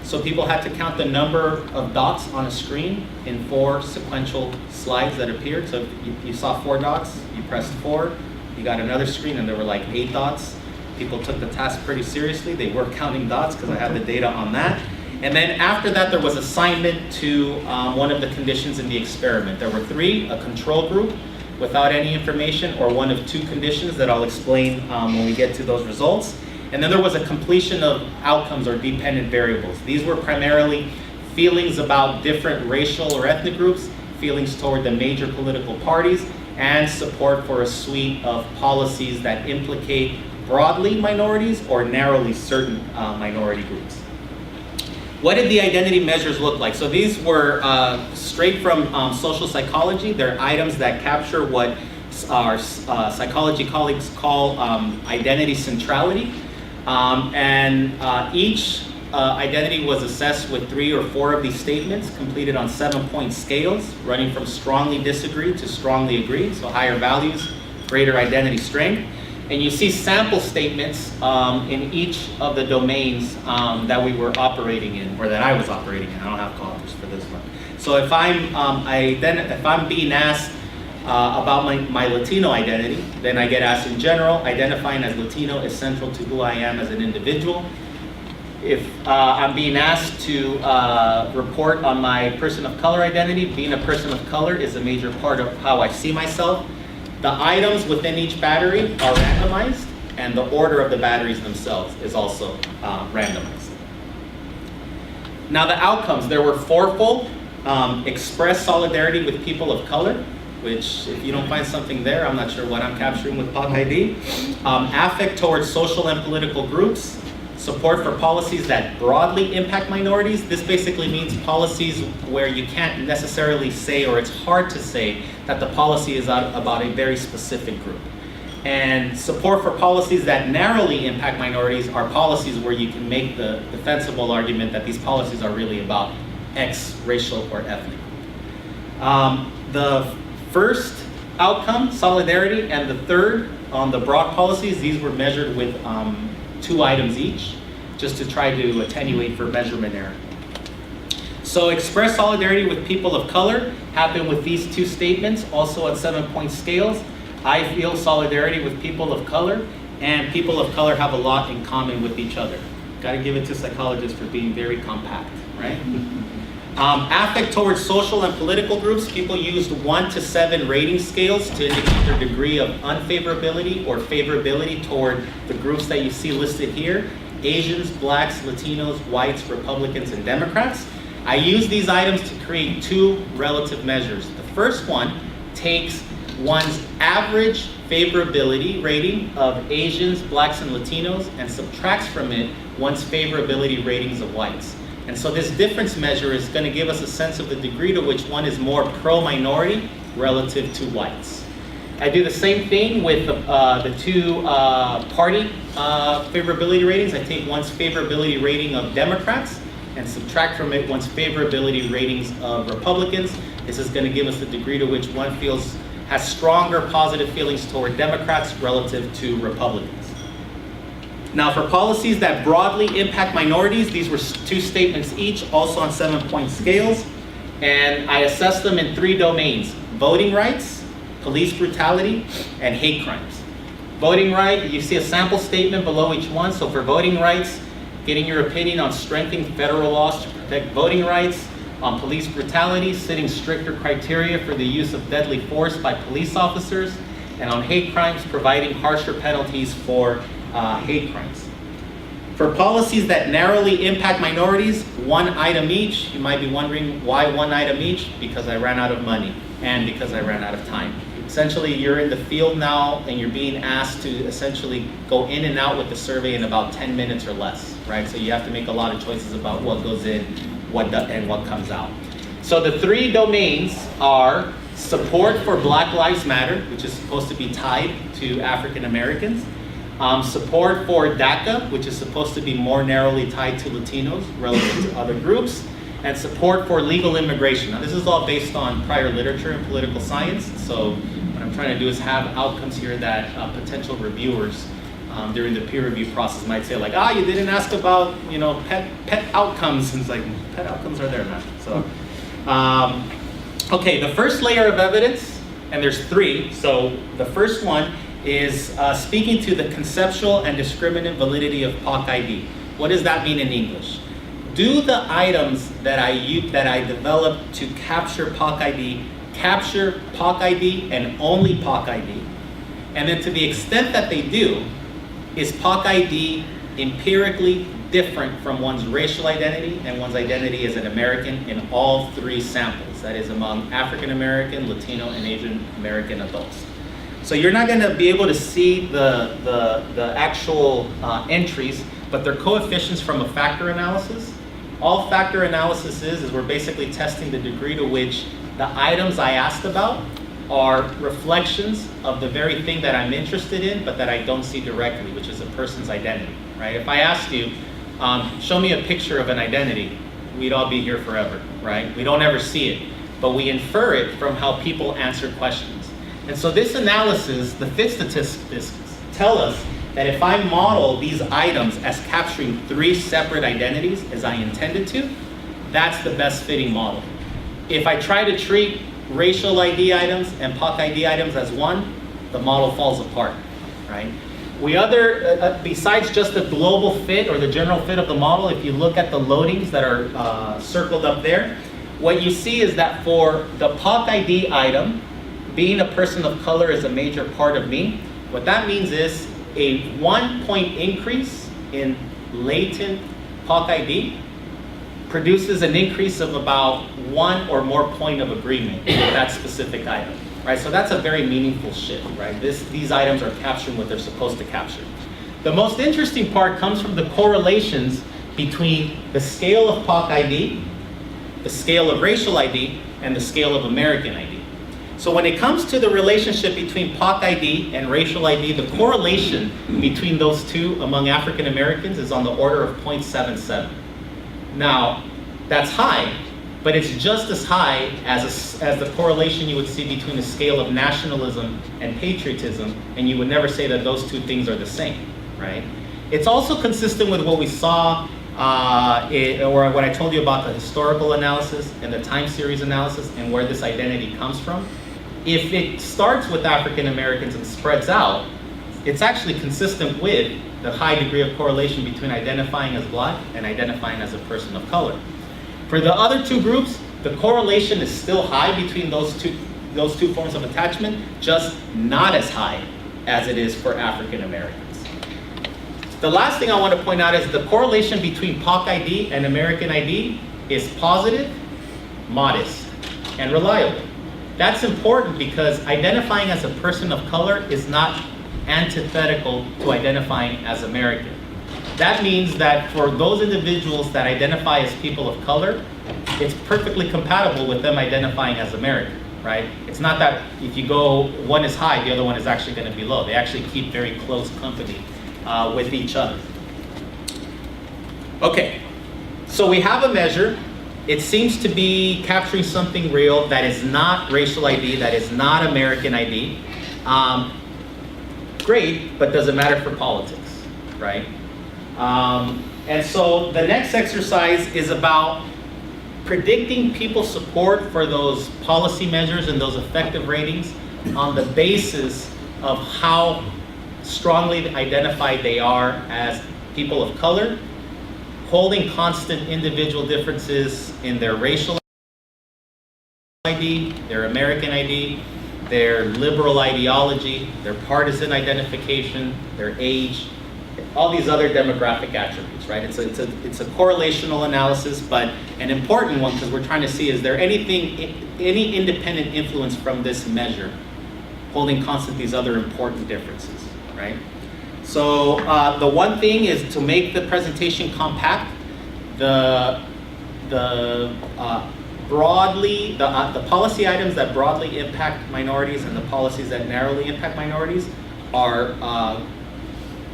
So people had to count the number of dots on a screen in 4 sequential slides that appeared. So if you saw 4 dots, you pressed 4, you got another screen and there were like 8 dots. People took the task pretty seriously. They were counting dots because I have the data on that. And then after that, there was assignment to one of the conditions in the experiment. There were 3, a control group without any information, or one of 2 conditions that I'll explain when we get to those results. And then there was a completion of outcomes or dependent variables. These were primarily feelings about different racial or ethnic groups, feelings toward the major political parties, and support for a suite of policies that implicate broadly minorities or narrowly certain minority groups. What did the identity measures look like? So these were straight from social psychology. They're items that capture what our psychology colleagues call identity centrality. Each identity was assessed with 3 or 4 of these statements completed on 7-point scales, running from strongly disagree to strongly agree, so higher values, greater identity strength. And you see sample statements in each of the domains that we were operating in, or that I was operating in. I don't have co-authors for this one. So if I'm being asked about my Latino identity, then I get asked in general. Identifying as Latino is central to who I am as an individual. If I'm being asked to report on my person of color identity, being a person of color is a major part of how I see myself. The items within each battery are randomized, and the order of the batteries themselves is also randomized. Now the outcomes, there were 4-fold. Express solidarity with people of color, which if you don't find something there, I'm not sure what I'm capturing with POC-ID. Affect towards social and political groups. Support for policies that broadly impact minorities. This basically means policies where you can't necessarily say, or it's hard to say, that the policy is about a very specific group. And support for policies that narrowly impact minorities are policies where you can make the defensible argument that these policies are really about X racial or ethnic group. The first outcome, solidarity, and the third on the broad policies, these were measured with 2 items each, just to try to attenuate for measurement error. So express solidarity with people of color happened with these 2 statements, also on 7-point scales. I feel solidarity with people of color, and people of color have a lot in common with each other. Got to give it to psychologists for being very compact, right? Affect towards social and political groups, people used 1 to 7 rating scales to indicate their degree of unfavorability or favorability toward the groups that you see listed here: Asians, Blacks, Latinos, Whites, Republicans, and Democrats. I use these items to create 2 relative measures. The first one takes one's average favorability rating of Asians, Blacks, and Latinos and subtracts from it one's favorability ratings of Whites. And so this difference measure is going to give us a sense of the degree to which one is more pro-minority relative to whites. I do the same thing with the 2 party favorability ratings. I take one's favorability rating of Democrats and subtract from it one's favorability ratings of Republicans. This is going to give us the degree to which one has stronger positive feelings toward Democrats relative to Republicans. Now for policies that broadly impact minorities, these were 2 statements each, also on 7-point scales. And I assessed them in 3 domains: voting rights, police brutality, and hate crimes. Voting right, you see a sample statement below each one. So for voting rights, getting your opinion on strengthening federal laws to protect voting rights. On police brutality, setting stricter criteria for the use of deadly force by police officers. And on hate crimes, providing harsher penalties for hate crimes. For policies that narrowly impact minorities, 1 item each. You might be wondering why 1 item each? Because I ran out of money and because I ran out of time. Essentially, you're in the field now and you're being asked to essentially go in and out with the survey in about 10 minutes or less, right? So you have to make a lot of choices about what goes in, and what comes out. So the three domains are support for Black Lives Matter, which is supposed to be tied to African Americans. Support for DACA, which is supposed to be more narrowly tied to Latinos relative to other groups. And support for legal immigration. Now this is all based on prior literature in political science. So what I'm trying to do is have outcomes here that potential reviewers during the peer review process might say like, you didn't ask about, pet outcomes. And it's like, pet outcomes are there, man. So, okay, the first layer of evidence, and there's three. So the first one is speaking to the conceptual and discriminant validity of POC-ID. What does that mean in English? Do the items that I developed to capture POC-ID capture POC-ID and only POC-ID? And then to the extent that they do, is POC-ID empirically different from one's racial identity and one's identity as an American in all three samples, that is among African American, Latino, and Asian American adults? So you're not gonna be able to see the actual entries, but they're coefficients from a factor analysis. All factor analysis is we're basically testing the degree to which the items I asked about are reflections of the very thing that I'm interested in, but that I don't see directly, which is a person's identity, right? If I asked you, show me a picture of an identity, we'd all be here forever, right? We don't ever see it, but we infer it from how people answer questions. And so this analysis, the fit statistics tell us that if I model these items as capturing three separate identities as I intended to, that's the best fitting model. If I try to treat racial ID items and POC-ID items as one, the model falls apart, right? Besides just the global fit or the general fit of the model, if you look at the loadings that are circled up there, what you see is that for the POC-ID item, being a person of color is a major part of me. What that means is a 1 point increase in latent POC-ID produces an increase of about 1 or more point of agreement with that specific item, right? So that's a very meaningful shift, right? These items are capturing what they're supposed to capture. The most interesting part comes from the correlations between the scale of POC-ID, the scale of racial ID, and the scale of American ID. So when it comes to the relationship between POC-ID and racial ID, the correlation between those two among African Americans is on the order of 0.77. Now, that's high, but it's just as high as the correlation you would see between the scale of nationalism and patriotism, and you would never say that those two things are the same, right? It's also consistent with what we saw, or what I told you about the historical analysis and the time series analysis and where this identity comes from. If it starts with African Americans and spreads out, it's actually consistent with the high degree of correlation between identifying as Black and identifying as a person of color. For the other two groups, the correlation is still high between those two forms of attachment, just not as high as it is for African Americans. The last thing I want to point out is the correlation between POC-ID and American ID is positive, modest, and reliable. That's important because identifying as a person of color is not antithetical to identifying as American. That means that for those individuals that identify as people of color, it's perfectly compatible with them identifying as American, right? It's not that if you go, one is high, the other one is actually going to be low. They actually keep very close company with each other. Okay, so we have a measure. It seems to be capturing something real that is not racial ID, that is not American ID. Great, but does it matter for politics, right? And so the next exercise is about predicting people's support for those policy measures and those effective ratings on the basis of how strongly identified they are as people of color, holding constant individual differences in their racial ID, their American ID, their liberal ideology, their partisan identification, their age, all these other demographic attributes, right? It's a correlational analysis, but an important one because we're trying to see is there any independent influence from this measure holding constant these other important differences, right? So the one thing is to make the presentation compact. The broadly, the policy items that broadly impact minorities and the policies that narrowly impact minorities are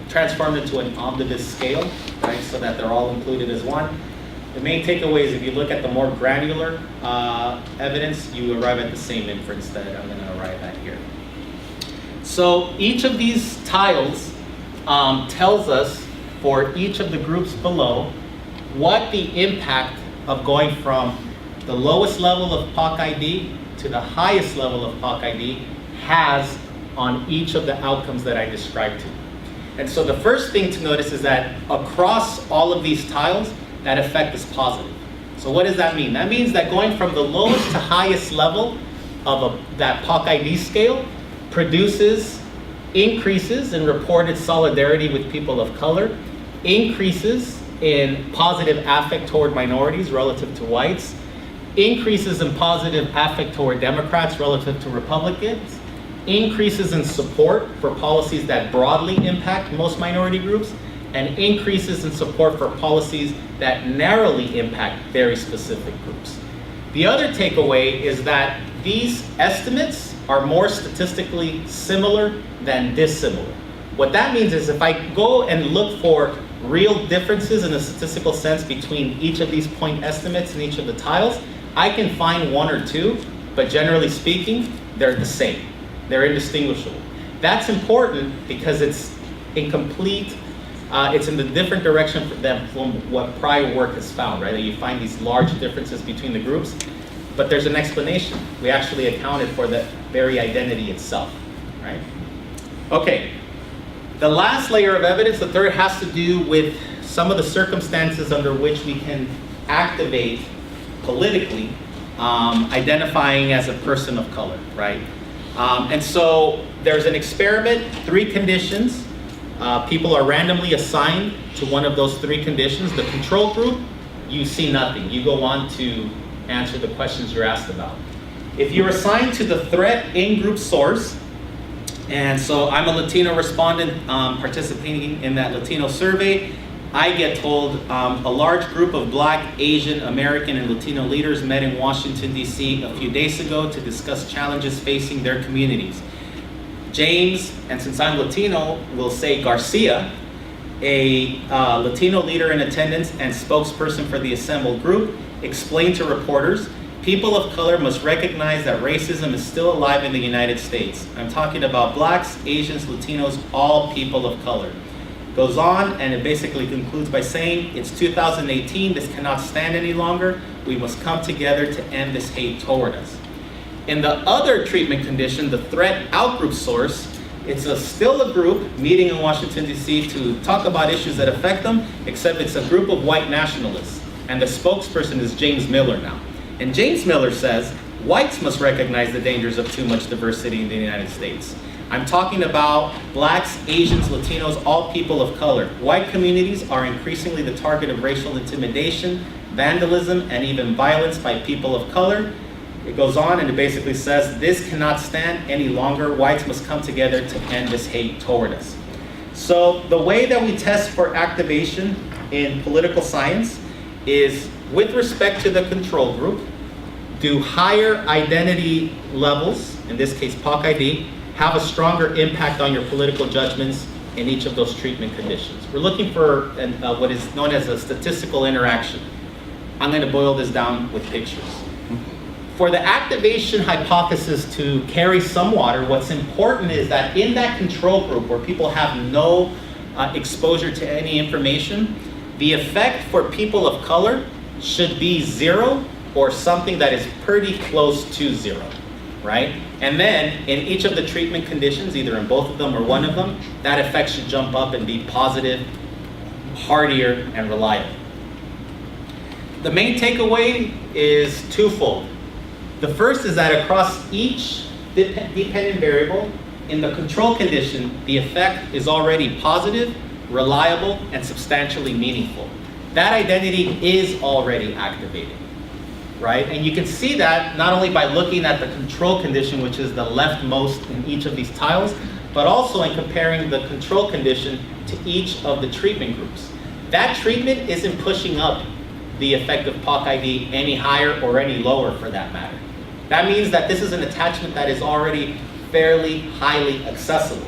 transformed into an omnibus scale, right, so that they're all included as one. The main takeaway is if you look at the more granular evidence, you arrive at the same inference that I'm going to arrive at here. So each of these tiles tells us for each of the groups below what the impact of going from the lowest level of POC-ID to the highest level of POC-ID has on each of the outcomes that I described to you. And so the first thing to notice is that across all of these tiles, that effect is positive. So what does that mean? That means that going from the lowest to highest level of that POC-ID scale produces increases in reported solidarity with people of color, increases in positive affect toward minorities relative to whites, increases in positive affect toward Democrats relative to Republicans, increases in support for policies that broadly impact most minority groups, and increases in support for policies that narrowly impact very specific groups. The other takeaway is that these estimates are more statistically similar than dissimilar. What that means is if I go and look for real differences in a statistical sense between each of these point estimates in each of the tiles, I can find one or two, but generally speaking, they're the same. They're indistinguishable. That's important because it's incomplete. It's in the different direction from what prior work has found, right? That you find these large differences between the groups, but there's an explanation. We actually accounted for the very identity itself, right? Okay, the last layer of evidence, the third, has to do with some of the circumstances under which we can activate politically identifying as a person of color, right? And so there's an experiment, 3 conditions. People are randomly assigned to one of those 3 conditions. The control group, you see nothing. You go on to answer the questions you're asked about. If you're assigned to the threat in-group source, and so I'm a Latino respondent participating in that Latino survey, I get told a large group of Black, Asian, American, and Latino leaders met in Washington, D.C. a few days ago to discuss challenges facing their communities. James, and since I'm Latino, will say Garcia, a Latino leader in attendance and spokesperson for the assembled group, explained to reporters, people of color must recognize that racism is still alive in the United States. I'm talking about Blacks, Asians, Latinos, all people of color. Goes on, and it basically concludes by saying, it's 2018, this cannot stand any longer. We must come together to end this hate toward us. In the other treatment condition, the threat outgroup source, it's still a group meeting in Washington, D.C. to talk about issues that affect them, except it's a group of white nationalists. And the spokesperson is James Miller now. And James Miller says, whites must recognize the dangers of too much diversity in the United States. I'm talking about Blacks, Asians, Latinos, all people of color. White communities are increasingly the target of racial intimidation, vandalism, and even violence by people of color. It goes on and it basically says, this cannot stand any longer. Whites must come together to end this hate toward us. So the way that we test for activation in political science is with respect to the control group, do higher identity levels, in this case POC-ID, have a stronger impact on your political judgments in each of those treatment conditions. We're looking for what is known as a statistical interaction. I'm going to boil this down with pictures. For the activation hypothesis to carry some water, what's important is that in that control group where people have no exposure to any information, the effect for people of color should be 0 or something that is pretty close to 0, right? And then in each of the treatment conditions, either in both of them or one of them, that effect should jump up and be positive, hardier, and reliable. The main takeaway is twofold. The first is that across each dependent variable, in the control condition, the effect is already positive, reliable, and substantially meaningful. That identity is already activated, right? And you can see that not only by looking at the control condition, which is the leftmost in each of these tiles, but also in comparing the control condition to each of the treatment groups. That treatment isn't pushing up the effect of POC-ID any higher or any lower for that matter. That means that this is an attachment that is already fairly highly accessible.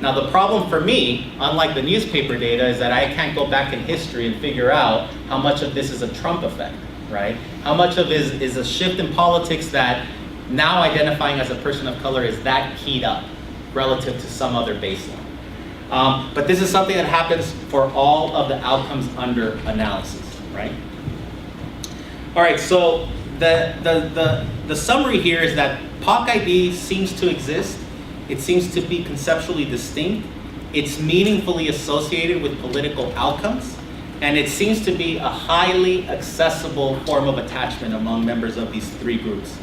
Now the problem for me, unlike the newspaper data, is that I can't go back in history and figure out how much of this is a Trump effect, right? How much of it is a shift in politics that now identifying as a person of color is that keyed up relative to some other baseline. But this is something that happens for all of the outcomes under analysis, right? All right, so the summary here is that POC-ID seems to exist. It seems to be conceptually distinct. It's meaningfully associated with political outcomes. And it seems to be a highly accessible form of attachment among members of these three groups.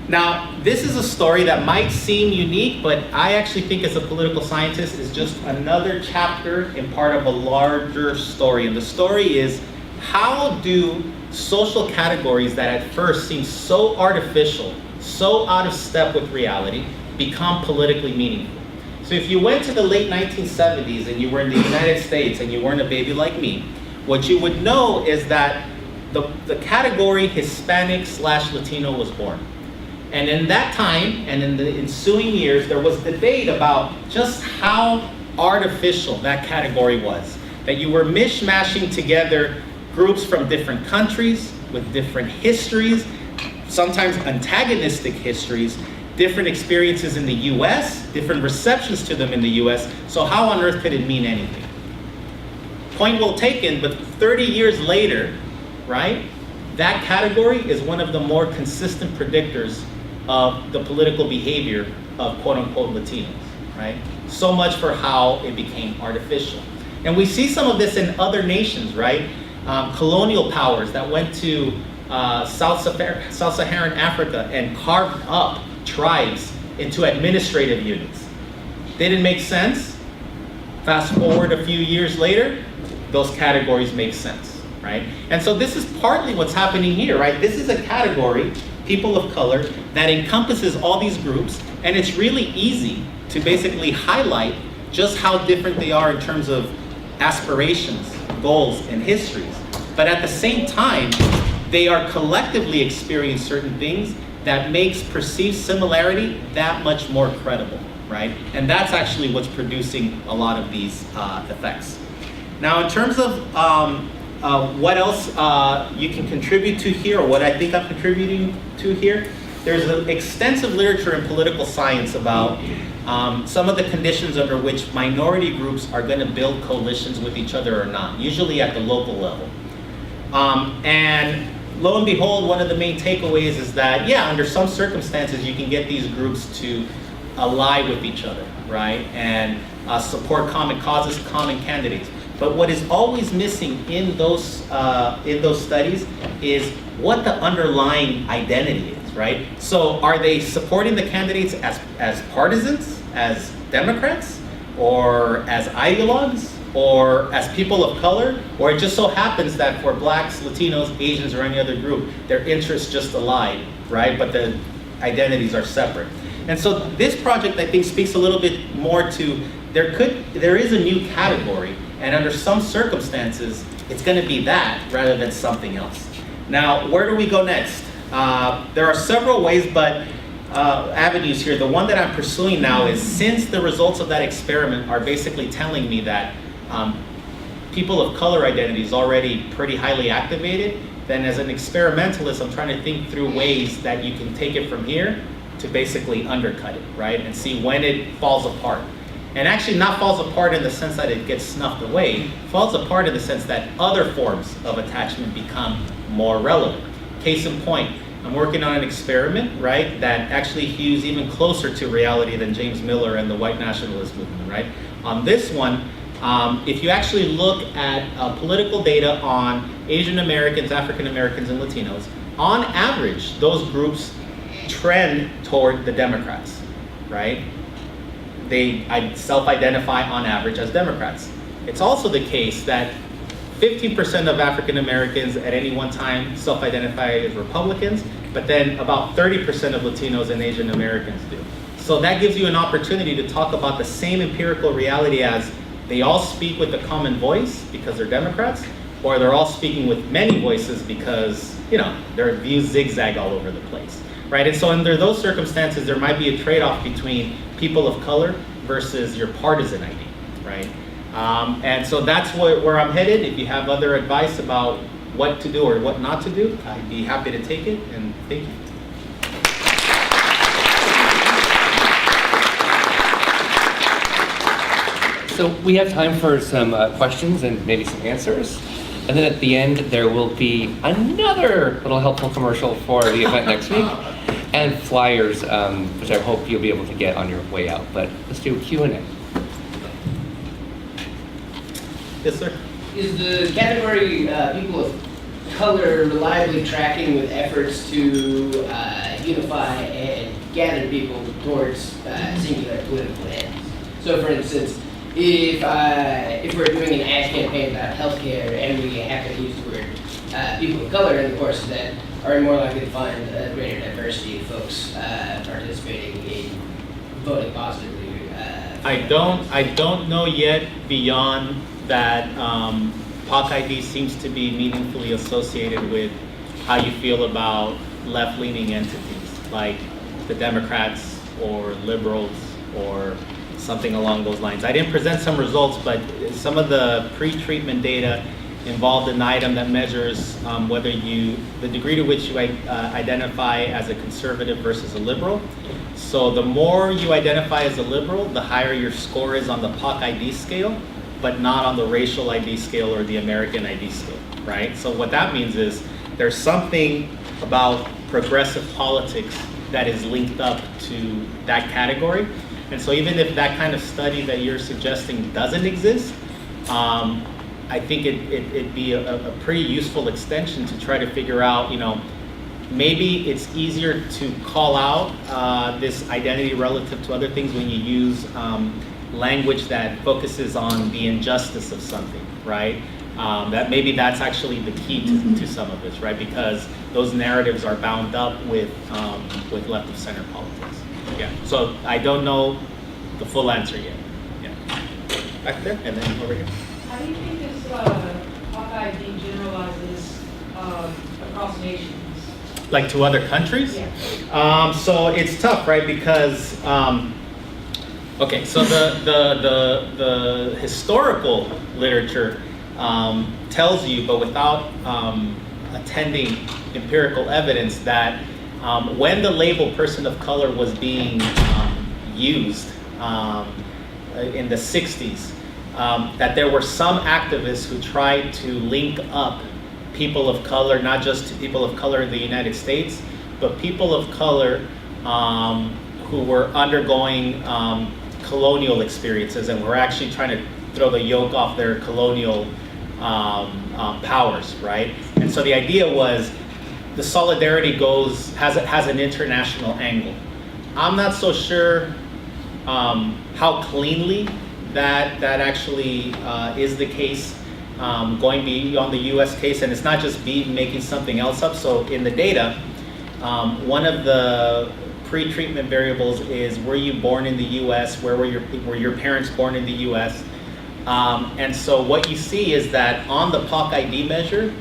Now, this is a story that might seem unique, but I actually think as a political scientist is just another chapter in part of a larger story. And the story is, how do social categories that at first seem so artificial, so out of step with reality, become politically meaningful? So if you went to the late 1970s and you were in the United States and you weren't a baby like me, what you would know is that the category Hispanic/Latino was born. And in that time, and in the ensuing years, there was debate about just how artificial that category was. That you were mishmashing together groups from different countries with different histories, sometimes antagonistic histories, different experiences in the US, different receptions to them in the US, so how on earth could it mean anything? Point well taken, but 30 years later, right, that category is one of the more consistent predictors of the political behavior of quote-unquote Latinos, right? So much for how it became artificial. And we see some of this in other nations, right? Colonial powers that went to Sub-Saharan Africa and carved up tribes into administrative units. Didn't make sense. Fast forward a few years later, those categories make sense, right? And so this is partly what's happening here, right? This is a category, people of color, that encompasses all these groups, and it's really easy to basically highlight just how different they are in terms of aspirations, goals, and histories. But at the same time, they are collectively experiencing certain things that makes perceived similarity that much more credible, right? And that's actually what's producing a lot of these effects. Now, in terms of what else you can contribute to here, or what I think I'm contributing to here, there's an extensive literature in political science about some of the conditions under which minority groups are going to build coalitions with each other or not, usually at the local level. And lo and behold, one of the main takeaways is that, yeah, under some circumstances, you can get these groups to ally with each other, right? And support common causes, common candidates. But what is always missing in those studies is what the underlying identity is, right? So are they supporting the candidates as partisans, as Democrats, or as ideologues, or as people of color? Or it just so happens that for Blacks, Latinos, Asians, or any other group, their interests just align, right? But the identities are separate. And so this project, I think, speaks a little bit more to, there is a new category, and under some circumstances, it's going to be that rather than something else. Now, where do we go next? There are several ways, but avenues here. The one that I'm pursuing now is, since the results of that experiment are basically telling me that people of color identity is already pretty highly activated, then as an experimentalist, I'm trying to think through ways that you can take it from here to basically undercut it, right? And see when it falls apart. And actually not falls apart in the sense that it gets snuffed away, falls apart in the sense that other forms of attachment become more relevant. Case in point, I'm working on an experiment, right, that actually hews even closer to reality than James Miller and the white nationalist movement, right? On this one, if you actually look at political data on Asian Americans, African Americans, and Latinos, on average, those groups trend toward the Democrats, right? They self-identify on average as Democrats. It's also the case that 15% of African Americans at any one time self-identify as Republicans, but then about 30% of Latinos and Asian Americans do. So that gives you an opportunity to talk about the same empirical reality as they all speak with a common voice because they're Democrats, or they're all speaking with many voices because, their views zigzag all over the place, right? And so under those circumstances, there might be a trade-off between people of color versus your partisan ID, right? And so that's where I'm headed. If you have other advice about what to do or what not to do, I'd be happy to take it, and thank you. So we have time for some questions and maybe some answers. And then at the end, there will be another little helpful commercial for the event next week, and flyers, which I hope you'll be able to get on your way out. But let's do Q&A. Yes, sir. Is the category people of color reliably tracking with efforts to unify and gather people towards singular political ends? So, for instance, if we're doing an ad campaign about healthcare and we happen to use the word people of color in the course of that, are we more likely to find a greater diversity of folks participating in voting positively? I don't know yet beyond that. POC-ID seems to be meaningfully associated with how you feel about left-leaning entities like the Democrats or liberals or something along those lines. I didn't present some results, but some of the pre-treatment data involved an item that measures whether the degree to which you identify as a conservative versus a liberal. So the more you identify as a liberal, the higher your score is on the POC-ID scale, but not on the racial ID scale or the American ID scale, right? So what that means is there's something about progressive politics that is linked up to that category. And so even if that kind of study that you're suggesting doesn't exist, I think it'd be a pretty useful extension to try to figure out, maybe it's easier to call out this identity relative to other things when you use language that focuses on the injustice of something, right? That maybe that's actually the key to some of this, right? Because those narratives are bound up with left of center politics. Yeah, so I don't know the full answer yet. Yeah. Back there, and then over here. How do you think this POC-ID generalizes across nations? Like to other countries? Yeah. So it's tough, right? Because, okay, so the historical literature tells you, but without attending empirical evidence, that when the label person of color was being used in the 60s, that there were some activists who tried to link up people of color, not just to people of color in the United States, but people of color who were undergoing colonial experiences and were actually trying to throw the yoke off their colonial powers, right? And so the idea was the solidarity has an international angle. I'm not so sure how cleanly that actually is the case, going beyond the US case, and it's not just making something else up. So in the data, one of the pre-treatment variables is, were you born in the US? Were your parents born in the US? And so what you see is that on the POC-ID measure,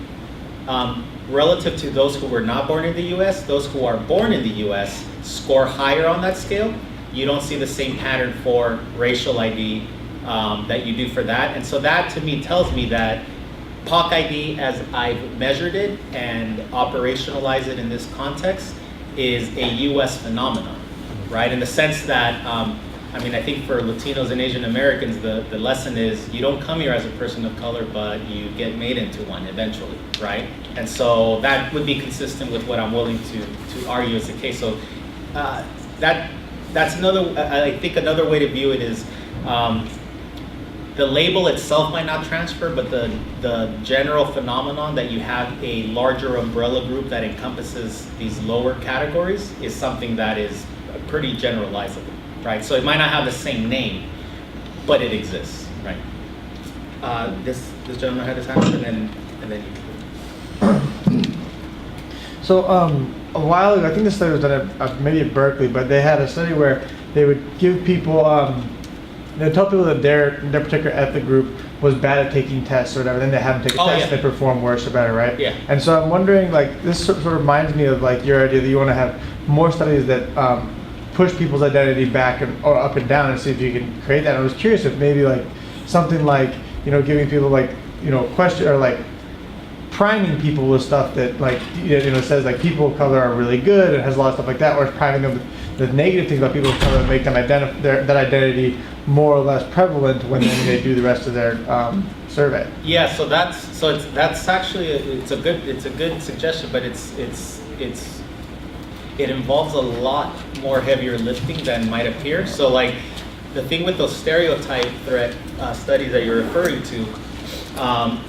relative to those who were not born in the US, those who are born in the US score higher on that scale. You don't see the same pattern for racial ID that you do for that. And so that to me tells me that POC-ID, as I've measured it and operationalized it in this context, is a US phenomenon, right? In the sense that, I think for Latinos and Asian Americans, the lesson is you don't come here as a person of color, but you get made into one eventually, right? And so that would be consistent with what I'm willing to argue is the case. So that's another, I think another way to view it is the label itself might not transfer, but the general phenomenon that you have a larger umbrella group that encompasses these lower categories is something that is pretty generalizable. Right, so it might not have the same name, but it exists, right? This gentleman had his hand up, and then you. So a while ago, I think this study was done at maybe at Berkeley, but they had a study where they would give people they tell people that their particular ethnic group was bad at taking tests or whatever, then they have them take a Oh, test yeah. and they perform worse or better, right? Yeah. And so I'm wondering, like, this sort of reminds me of like your idea that you want to have more studies that push people's identity back or up and down and see if you can create that. I was curious if maybe like something like, giving people like, question or like priming people with stuff that like, says like people of color are really good and has a lot of stuff like that, or it's priming them with the negative things about people of color that make them that identity more or less prevalent when they do the rest of their survey. Yeah, so that's actually it's a good suggestion, but it involves a lot more heavier lifting than might appear. So like the thing with those stereotype threat studies that you're referring to,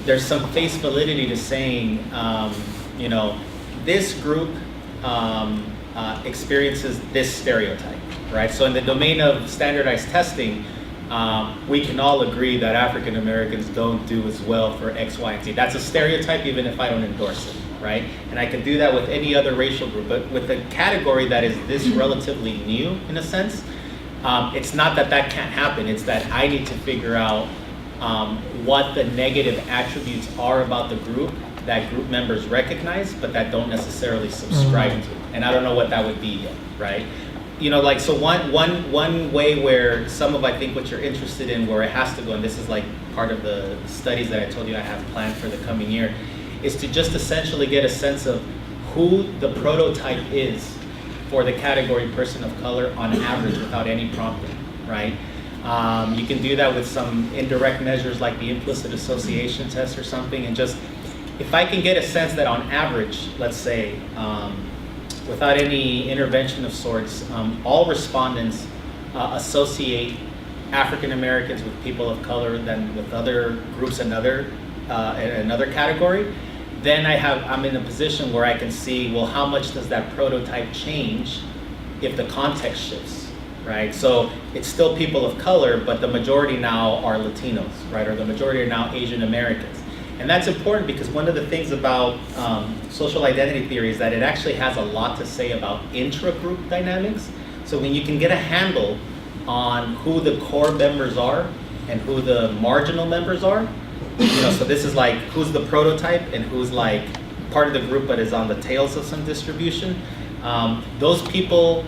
there's some face validity to saying, this group experiences this stereotype, right? So in the domain of standardized testing, we can all agree that African Americans don't do as well for X, Y, and Z. That's a stereotype even if I don't endorse it, right? And I can do that with any other racial group, but with a category that is this relatively new in a sense, it's not that can't happen, it's that I need to figure out what the negative attributes are about the group that group members recognize, but that don't necessarily subscribe to. And I don't know what that would be yet, right? So one way where some of, I think, what you're interested in, where it has to go, and this is like part of the studies that I told you I have planned for the coming year, is to just essentially get a sense of who the prototype is for the category person of color on average without any prompting, right? You can do that with some indirect measures like the implicit association test or something, and just, if I can get a sense that on average, let's say, without any intervention of sorts, all respondents associate African Americans with people of color than with other groups in another category, then I'm in a position where I can see, well, how much does that prototype change if the context shifts, right? So it's still people of color, but the majority now are Latinos, right? Or the majority are now Asian Americans. And that's important because one of the things about social identity theory is that it actually has a lot to say about intra-group dynamics. So when you can get a handle on who the core members are and who the marginal members are, so this is like who's the prototype and who's like part of the group but is on the tails of some distribution, those people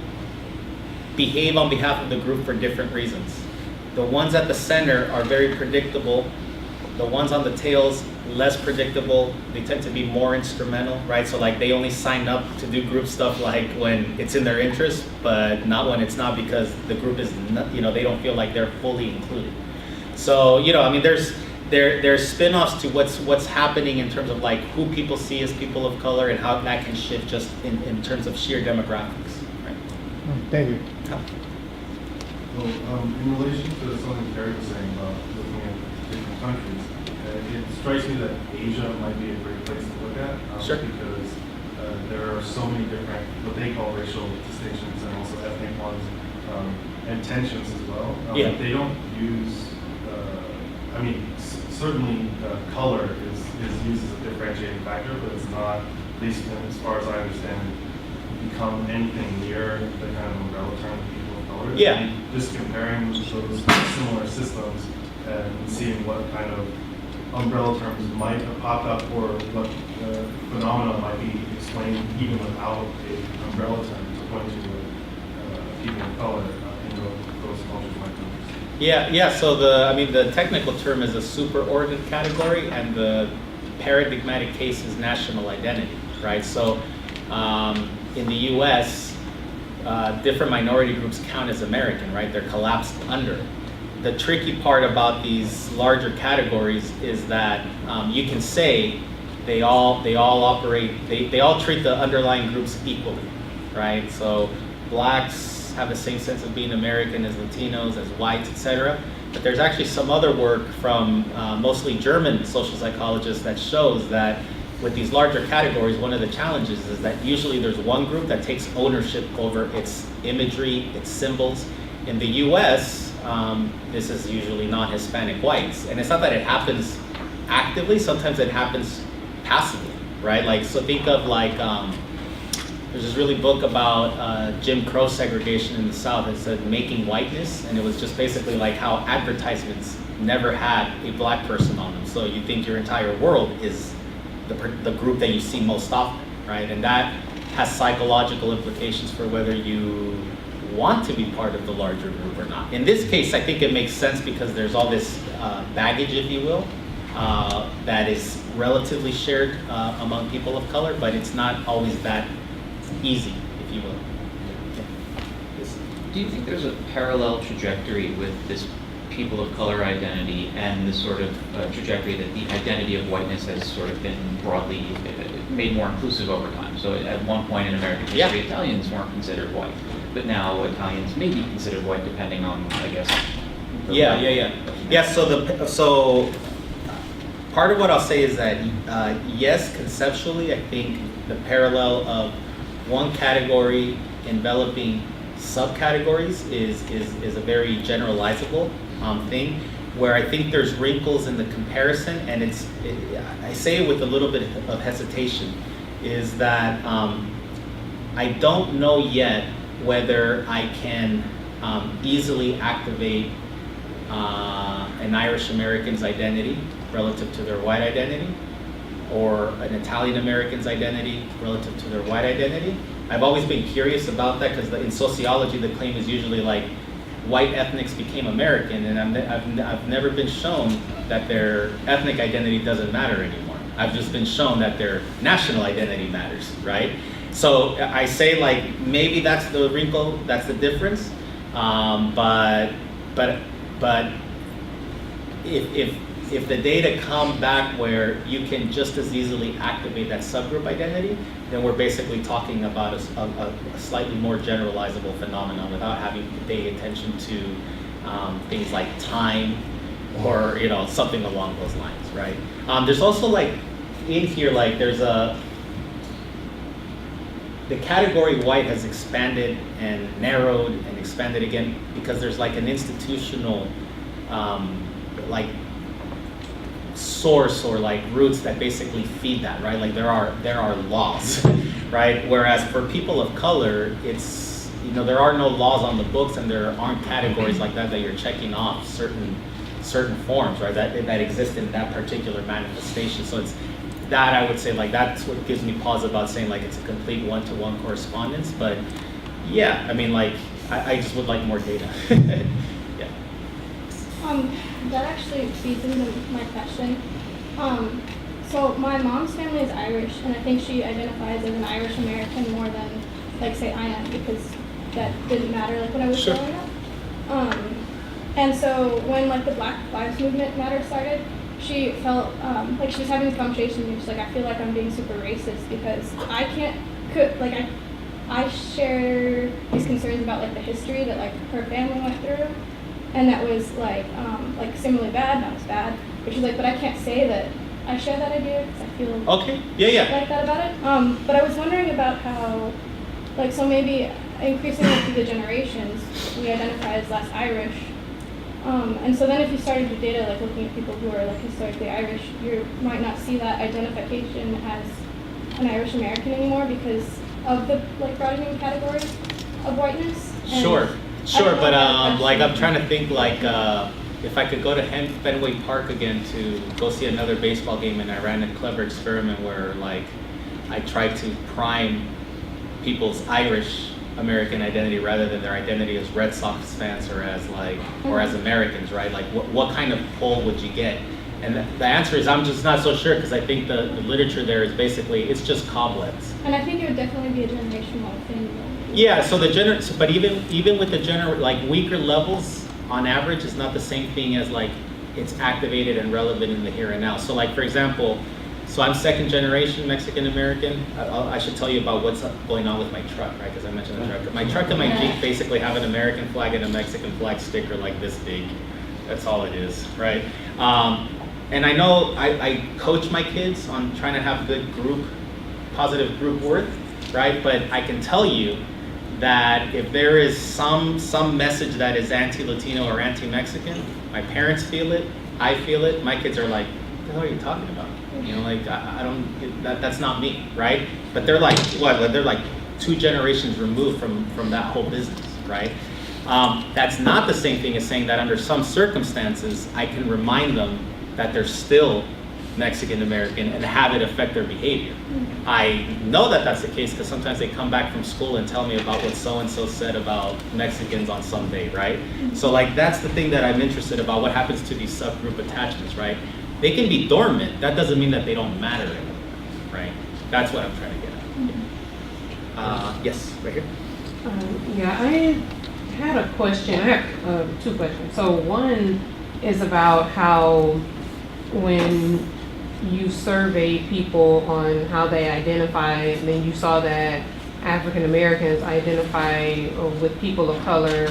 behave on behalf of the group for different reasons. The ones at the center are very predictable. The ones on the tails, less predictable. They tend to be more instrumental, right? So like they only sign up to do group stuff like when it's in their interest, but not when it's not, because the group is not, they don't feel like they're fully included. So, there's spin-offs to what's happening in terms of like who people see as people of color and how that can shift just in terms of sheer demographics, right? Thank you. Well, in relation to something Terry was saying about looking at different countries, it strikes me that Asia might be a great place to look at, Sure. because there are so many different, what they call racial distinctions and also ethnic ones, and tensions as well. Yeah. They don't use, certainly color is used as a differentiating factor, but it's not, at least as far as I understand, become anything near the kind of umbrella term of people of color. Yeah. And just comparing those similar systems and seeing what kind of umbrella terms might have popped up or what phenomena might be explained even without an umbrella term to point to people of color in those cultures might come. Yeah. So the technical term is a superordinate category, and the paradigmatic case is national identity, right? So in the U.S., different minority groups count as American, right? They're collapsed under. The tricky part about these larger categories is that you can say they all operate, they all treat the underlying groups equally, right? So blacks have the same sense of being American as Latinos, as whites, etc. But there's actually some other work from mostly German social psychologists that shows that with these larger categories, one of the challenges is that usually there's one group that takes ownership over its imagery, its symbols. In the US, this is usually non-Hispanic whites. And it's not that it happens actively, sometimes it happens passively, right? Like, so think of like, there's this really book about Jim Crow segregation in the South. It said Making Whiteness, and it was just basically like how advertisements never had a black person on them. So you think your entire world is the group that you see most often, right? And that has psychological implications for whether you want to be part of the larger group or not. In this case, I think it makes sense because there's all this baggage, if you will, that is relatively shared among people of color, but it's not always that easy, if you will. Do you think there's a parallel trajectory with this people of color identity and the sort of trajectory that the identity of whiteness has sort of been broadly made more inclusive over time? So at one point in American history, Italians weren't considered white, but now Italians may be considered white depending on, I guess. Yeah. So part of what I'll say is that yes, conceptually, I think the parallel of one category enveloping subcategories is a very generalizable thing, where I think there's wrinkles in the comparison, and I say it with a little bit of hesitation, is that I don't know yet whether I can easily activate an Irish American's identity relative to their white identity, or an Italian American's identity relative to their white identity. I've always been curious about that because in sociology the claim is usually like white ethnics became American, and I've never been shown that their ethnic identity doesn't matter anymore. I've just been shown that their national identity matters, right? So I say like maybe that's the wrinkle, that's the difference, but if the data come back where you can just as easily activate that subgroup identity, then we're basically talking about a slightly more generalizable phenomenon without having to pay attention to things like time or something along those lines, right? There's also like in here like the category white has expanded and narrowed and expanded again because there's like an institutional like source or like roots that basically feed that, right? Like there are laws, right? Whereas for people of color, it's there are no laws on the books, and there aren't categories like that you're checking off certain forms, right? That exist in that particular manifestation. So it's that I would say like that's what gives me pause about saying like it's a complete one-to-one correspondence. But yeah, I mean like I just would like more data. Yeah. That actually feeds into my question. So my mom's family is Irish, and I think she identifies as an Irish American more than, like, say I am, because that didn't matter like when I was growing up. And so when like the Black Lives Movement matter started, she felt like she was having this conversation, and she's like, I feel like I'm being super racist because I share these concerns about like the history that like her family went through. And that was like similarly bad, not as bad. But she's like, but I can't say that I share that idea because I feel like that about it. But I was wondering about how, like, so maybe increasingly through the generations, we identify as less Irish. And so then if you started your data, like looking at people who are like historically Irish, you might not see that identification as an Irish American anymore because of the like broadening category of whiteness. And Sure, but like I'm trying to think like if I could go to Fenway Park again to go see another baseball game, and I ran a clever experiment where like I tried to prime people's Irish American identity rather than their identity as Red Sox fans or as Americans, right? Like what kind of poll would you get? And the answer is I'm just not so sure because I think the literature there is basically it's just cobwebs. And I think it would definitely be a generational thing. Yeah, so but even with the like weaker levels on average is not the same thing as like it's activated and relevant in the here and now. So like for example, so I'm second generation Mexican American. I should tell you about what's going on with my truck, right? Because I mentioned the truck. My truck and my Jeep basically have an American flag and a Mexican flag sticker like this big. That's all it is, right? And I know I coach my kids on trying to have good positive group worth, right? But I can tell you that if there is some message that is anti-Latino or anti-Mexican, my parents feel it, I feel it, my kids are like, what the hell are you talking about? Like I don't, that's not me, right? But they're like, what? They're like 2 generations removed from that whole business, right? That's not the same thing as saying that under some circumstances, I can remind them that they're still Mexican American and have it affect their behavior. I know that that's the case because sometimes they come back from school and tell me about what so-and-so said about Mexicans on some day, right? So like that's the thing that I'm interested about, what happens to these subgroup attachments, right? They can be dormant, that doesn't mean that they don't matter anymore, right? That's what I'm trying to get at. Yes, right here. Yeah, I had a question. I have 2 questions. So one is about how when you survey people on how they identify, and then you saw that African Americans identify with people of color,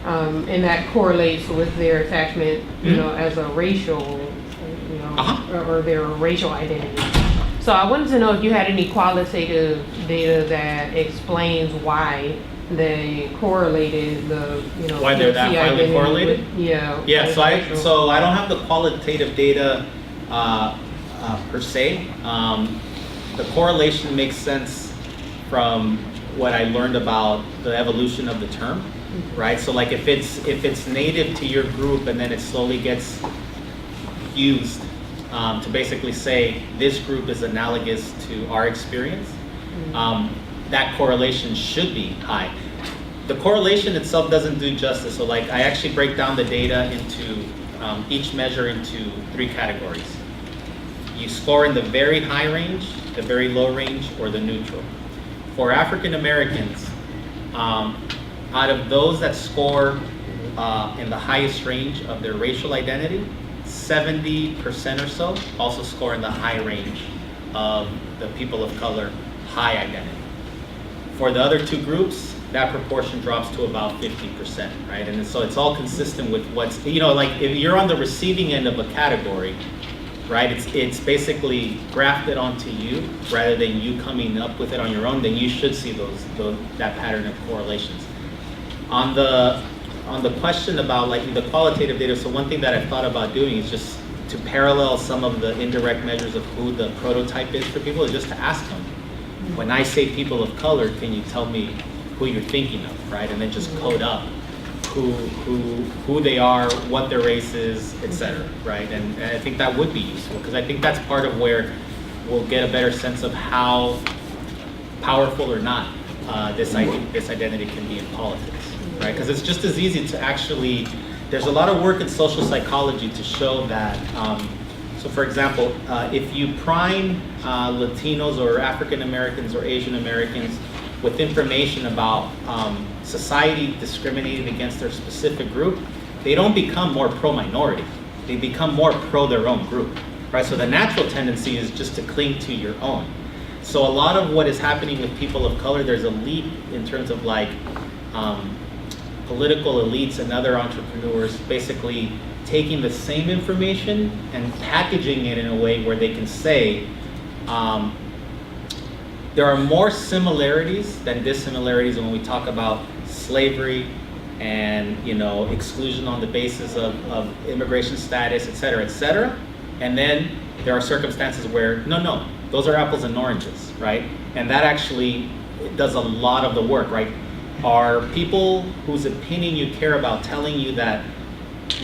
and that correlates with their attachment, you know, as a racial, you know, or their racial identity. So I wanted to know if you had any qualitative data that explains why they correlated the, you know, Why they're that POC highly identity correlated? with- yeah. Yeah, with so racial. I don't have the qualitative data per se. The correlation makes sense from what I learned about the evolution of the term, right? So like if it's native to your group and then it slowly gets used to basically say this group is analogous to our experience, that correlation should be high. The correlation itself doesn't do justice. So like I actually break down the data into each measure into 3 categories. You score in the very high range, the very low range, or the neutral. For African Americans, out of those that score in the highest range of their racial identity, 70% or so also score in the high range of the people of color high identity. For the other 2 groups, that proportion drops to about 50%, right? And so it's all consistent with what's, you know, like if you're on the receiving end of a category, right? It's basically grafted onto you rather than you coming up with it on your own, then you should see that pattern of correlations. On the question about like the qualitative data, so one thing that I've thought about doing is just to parallel some of the indirect measures of who the prototype is for people, is just to ask them, when I say people of color, can you tell me who you're thinking of, right? And then just code up who they are, what their race is, etc. Right? And I think that would be useful because I think that's part of where we'll get a better sense of how powerful or not this identity can be in politics, right? Because it's just as easy to actually. There's a lot of work in social psychology to show that. So, for example, if you prime Latinos or African Americans or Asian Americans with information about society discriminating against their specific group, they don't become more pro-minority. They become more pro their own group, right? So the natural tendency is just to cling to your own. So a lot of what is happening with people of color, there's a leap in terms of like political elites and other entrepreneurs basically taking the same information and packaging it in a way where they can say, there are more similarities than dissimilarities when we talk about slavery and, you know, exclusion on the basis of immigration status, et cetera, and then there are circumstances where, no, those are apples and oranges, right? And that actually does a lot of the work, right? Are people whose opinion you care about telling you that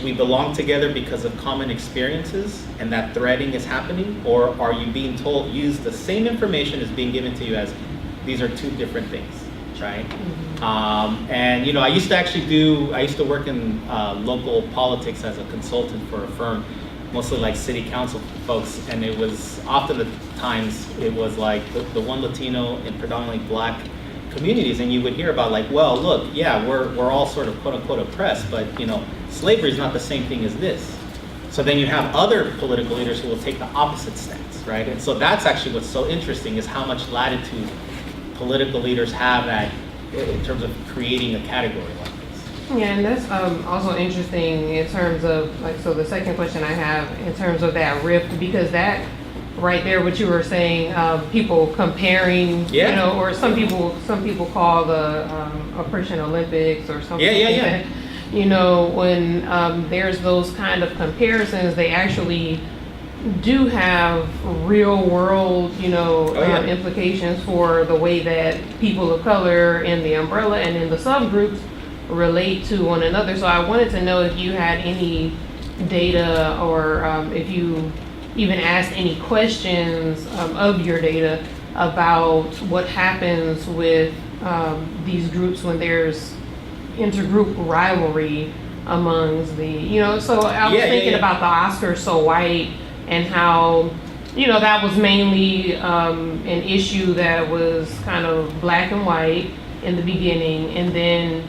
we belong together because of common experiences and that threading is happening, or are you being told, use the same information is being given to you as these are 2 different things, right? And you know, I used to work in local politics as a consultant for a firm, mostly like city council folks, and it was often the times it was like the one Latino and predominantly Black communities, and you would hear about like, well, look, yeah, we're all sort of quote unquote oppressed, but you know, slavery is not the same thing as this. So then you have other political leaders who will take the opposite stance, right? And so that's actually what's so interesting is how much latitude political leaders have in terms of creating a category like this. Yeah, and that's also interesting in terms of like, so the second question I have in terms of that rift, because that right there, what you were saying, people comparing, you know, or some people call the oppression Olympics or something like that. You know, when there's those kind of comparisons, they actually do have real world, Oh, yeah. implications for the way that people of color in the umbrella and in the subgroups relate to one another. So I wanted to know if you had any data or if you even asked any questions of your data about what happens with these groups when there's intergroup rivalry amongst the, so I was Yeah, thinking yeah. about the Oscars So White and how, that was mainly an issue that was kind of black and white in the beginning, and then,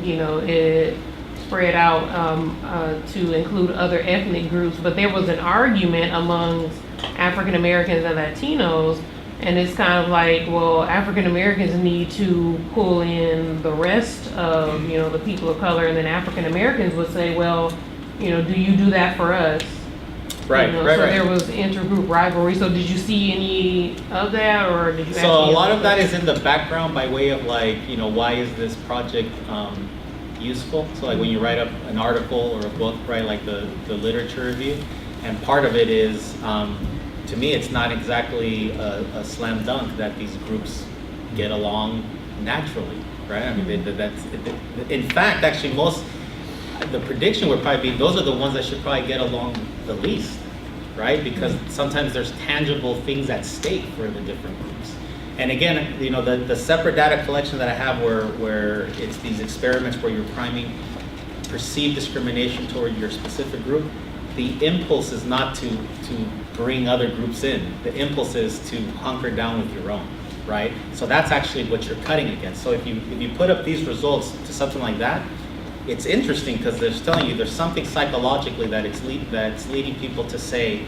it spread out to include other ethnic groups. But there was an argument amongst African Americans and Latinos, and it's kind of like, well, African Americans need to pull in the rest of, the people of color, and then African Americans would say, well, do you do that for us? Right, So right. there was intergroup rivalry. So did you see any of that, or did you? So a lot of that is in the background by way of like, why is this project useful? So like when you write up an article or a book, right, like the literature review, and part of it is, to me, it's not exactly a slam dunk that these groups get along naturally, right? I mean, in fact, actually the prediction would probably be those are the ones that should probably get along the least, right? Because sometimes there's tangible things at stake for the different groups. And again, the separate data collection that I have where it's these experiments where you're priming perceived discrimination toward your specific group, the impulse is not to bring other groups in. The impulse is to hunker down with your own, right? So that's actually what you're cutting against. So if you put up these results to something like that, it's interesting because they're telling you there's something psychologically that's leading people to say,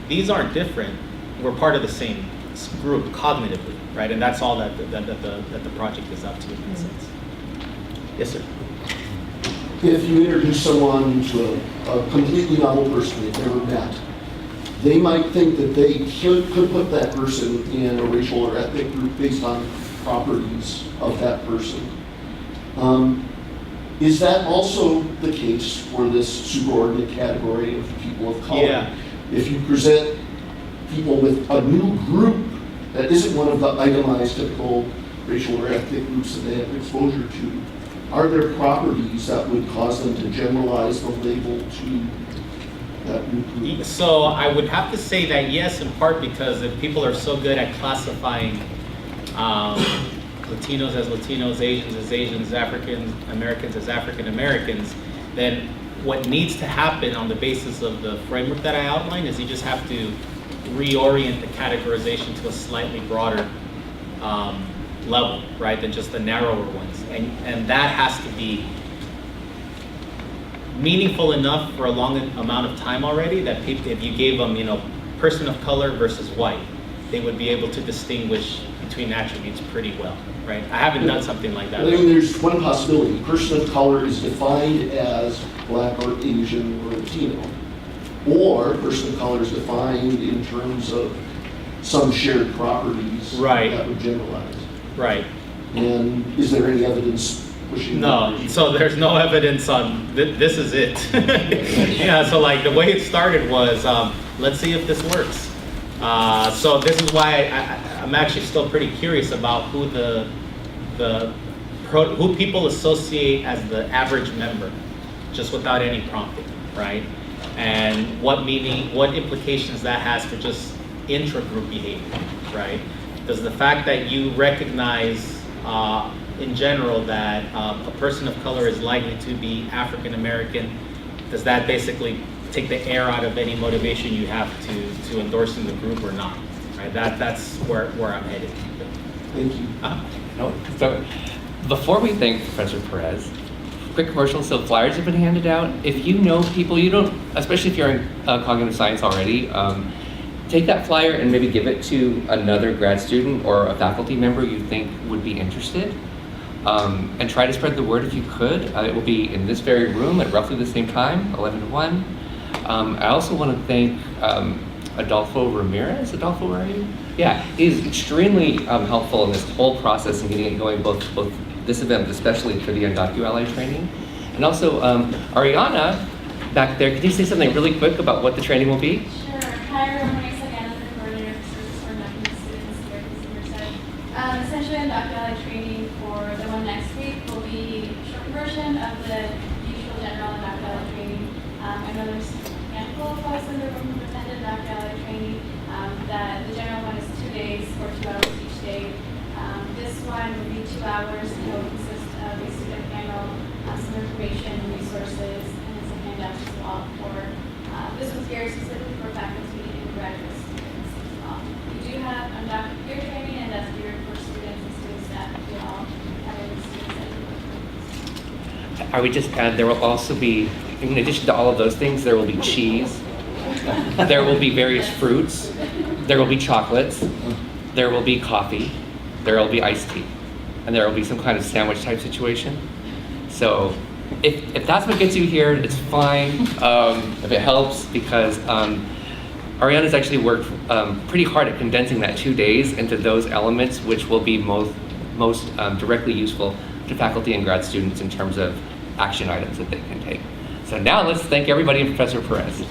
these aren't different, we're part of the same group cognitively, right? And that's all that the project is up to in that sense. Yes, sir. If you introduce someone to a completely novel person they've never met, they might think that they could put that person in a racial or ethnic group based on properties of that person. Is that also the case for this superordinate category of people of color? Yeah. If you present people with a new group that isn't one of the itemized typical racial or ethnic groups that they have exposure to, are there properties that would cause them to generalize the label to that new group? So I would have to say that yes, in part because if people are so good at classifying Latinos as Latinos, Asians as Asians, African Americans as African Americans, then what needs to happen on the basis of the framework that I outlined is you just have to reorient the categorization to a slightly broader level, right, than just the narrower ones. And that has to be meaningful enough for a long amount of time already that people, if you gave them, person of color versus white, they would be able to distinguish between attributes pretty well, right? I haven't done something like that. I mean, there's one possibility. Person of color is defined as black or Asian or Latino. Or person of color is defined in terms of some shared properties Right. that would generalize. Right. And is there any evidence pushing No, that? so there's no evidence on, this is it. Yeah, so like the way it started was, let's see if this works. So this is why I'm actually still pretty curious about who who people associate as the average member, just without any prompting, right? And what implications that has for just intra-group behavior, right? Does the fact that you recognize in general that a person of color is likely to be African American, does that basically take the air out of any motivation you have to endorse in the group or not? Right? That's where I'm headed. Thank you. No, so before we thank Professor Perez, quick commercial. So flyers have been handed out. If you know people, you don't, especially if you're in cognitive science already, take that flyer and maybe give it to another grad student or a faculty member you think would be interested. And try to spread the word if you could. It will be in this very room at roughly the same time, 11 to 1. I also want to thank Adolfo Ramirez. Adolfo, where are you? Yeah, he's extremely helpful in this whole process and getting it going, both this event, especially for the Undocumented training. And also, Ariana, back there, could you say something really quick about what the training will be? Sure. Hi, everyone. mentioned, documentary training for the one next week will be a short version of the usual general and documentary training. I know there's a handful of us in the room who attended documentary training. That the general one is 2 days or 2 hours each day. This one will be 2 hours and it will consist of a student panel, some information, resources, and some handouts as well for, this one's very specifically for faculty and graduate students as well. We do have undocumented peer training, and that's geared for students and student staff as well, having students that you work with. I would just add, there will also be, in addition to all of those things, there will be cheese, there will be various fruits, there will be chocolates, there will be coffee, there will be iced tea, and there will be some kind of sandwich type situation. So if that's what gets you here, it's fine, if it helps, because Ariana's actually worked pretty hard at condensing that 2 days into those elements which will be most directly useful to faculty and grad students in terms of action items that they can take. So now let's thank everybody and Professor Perez.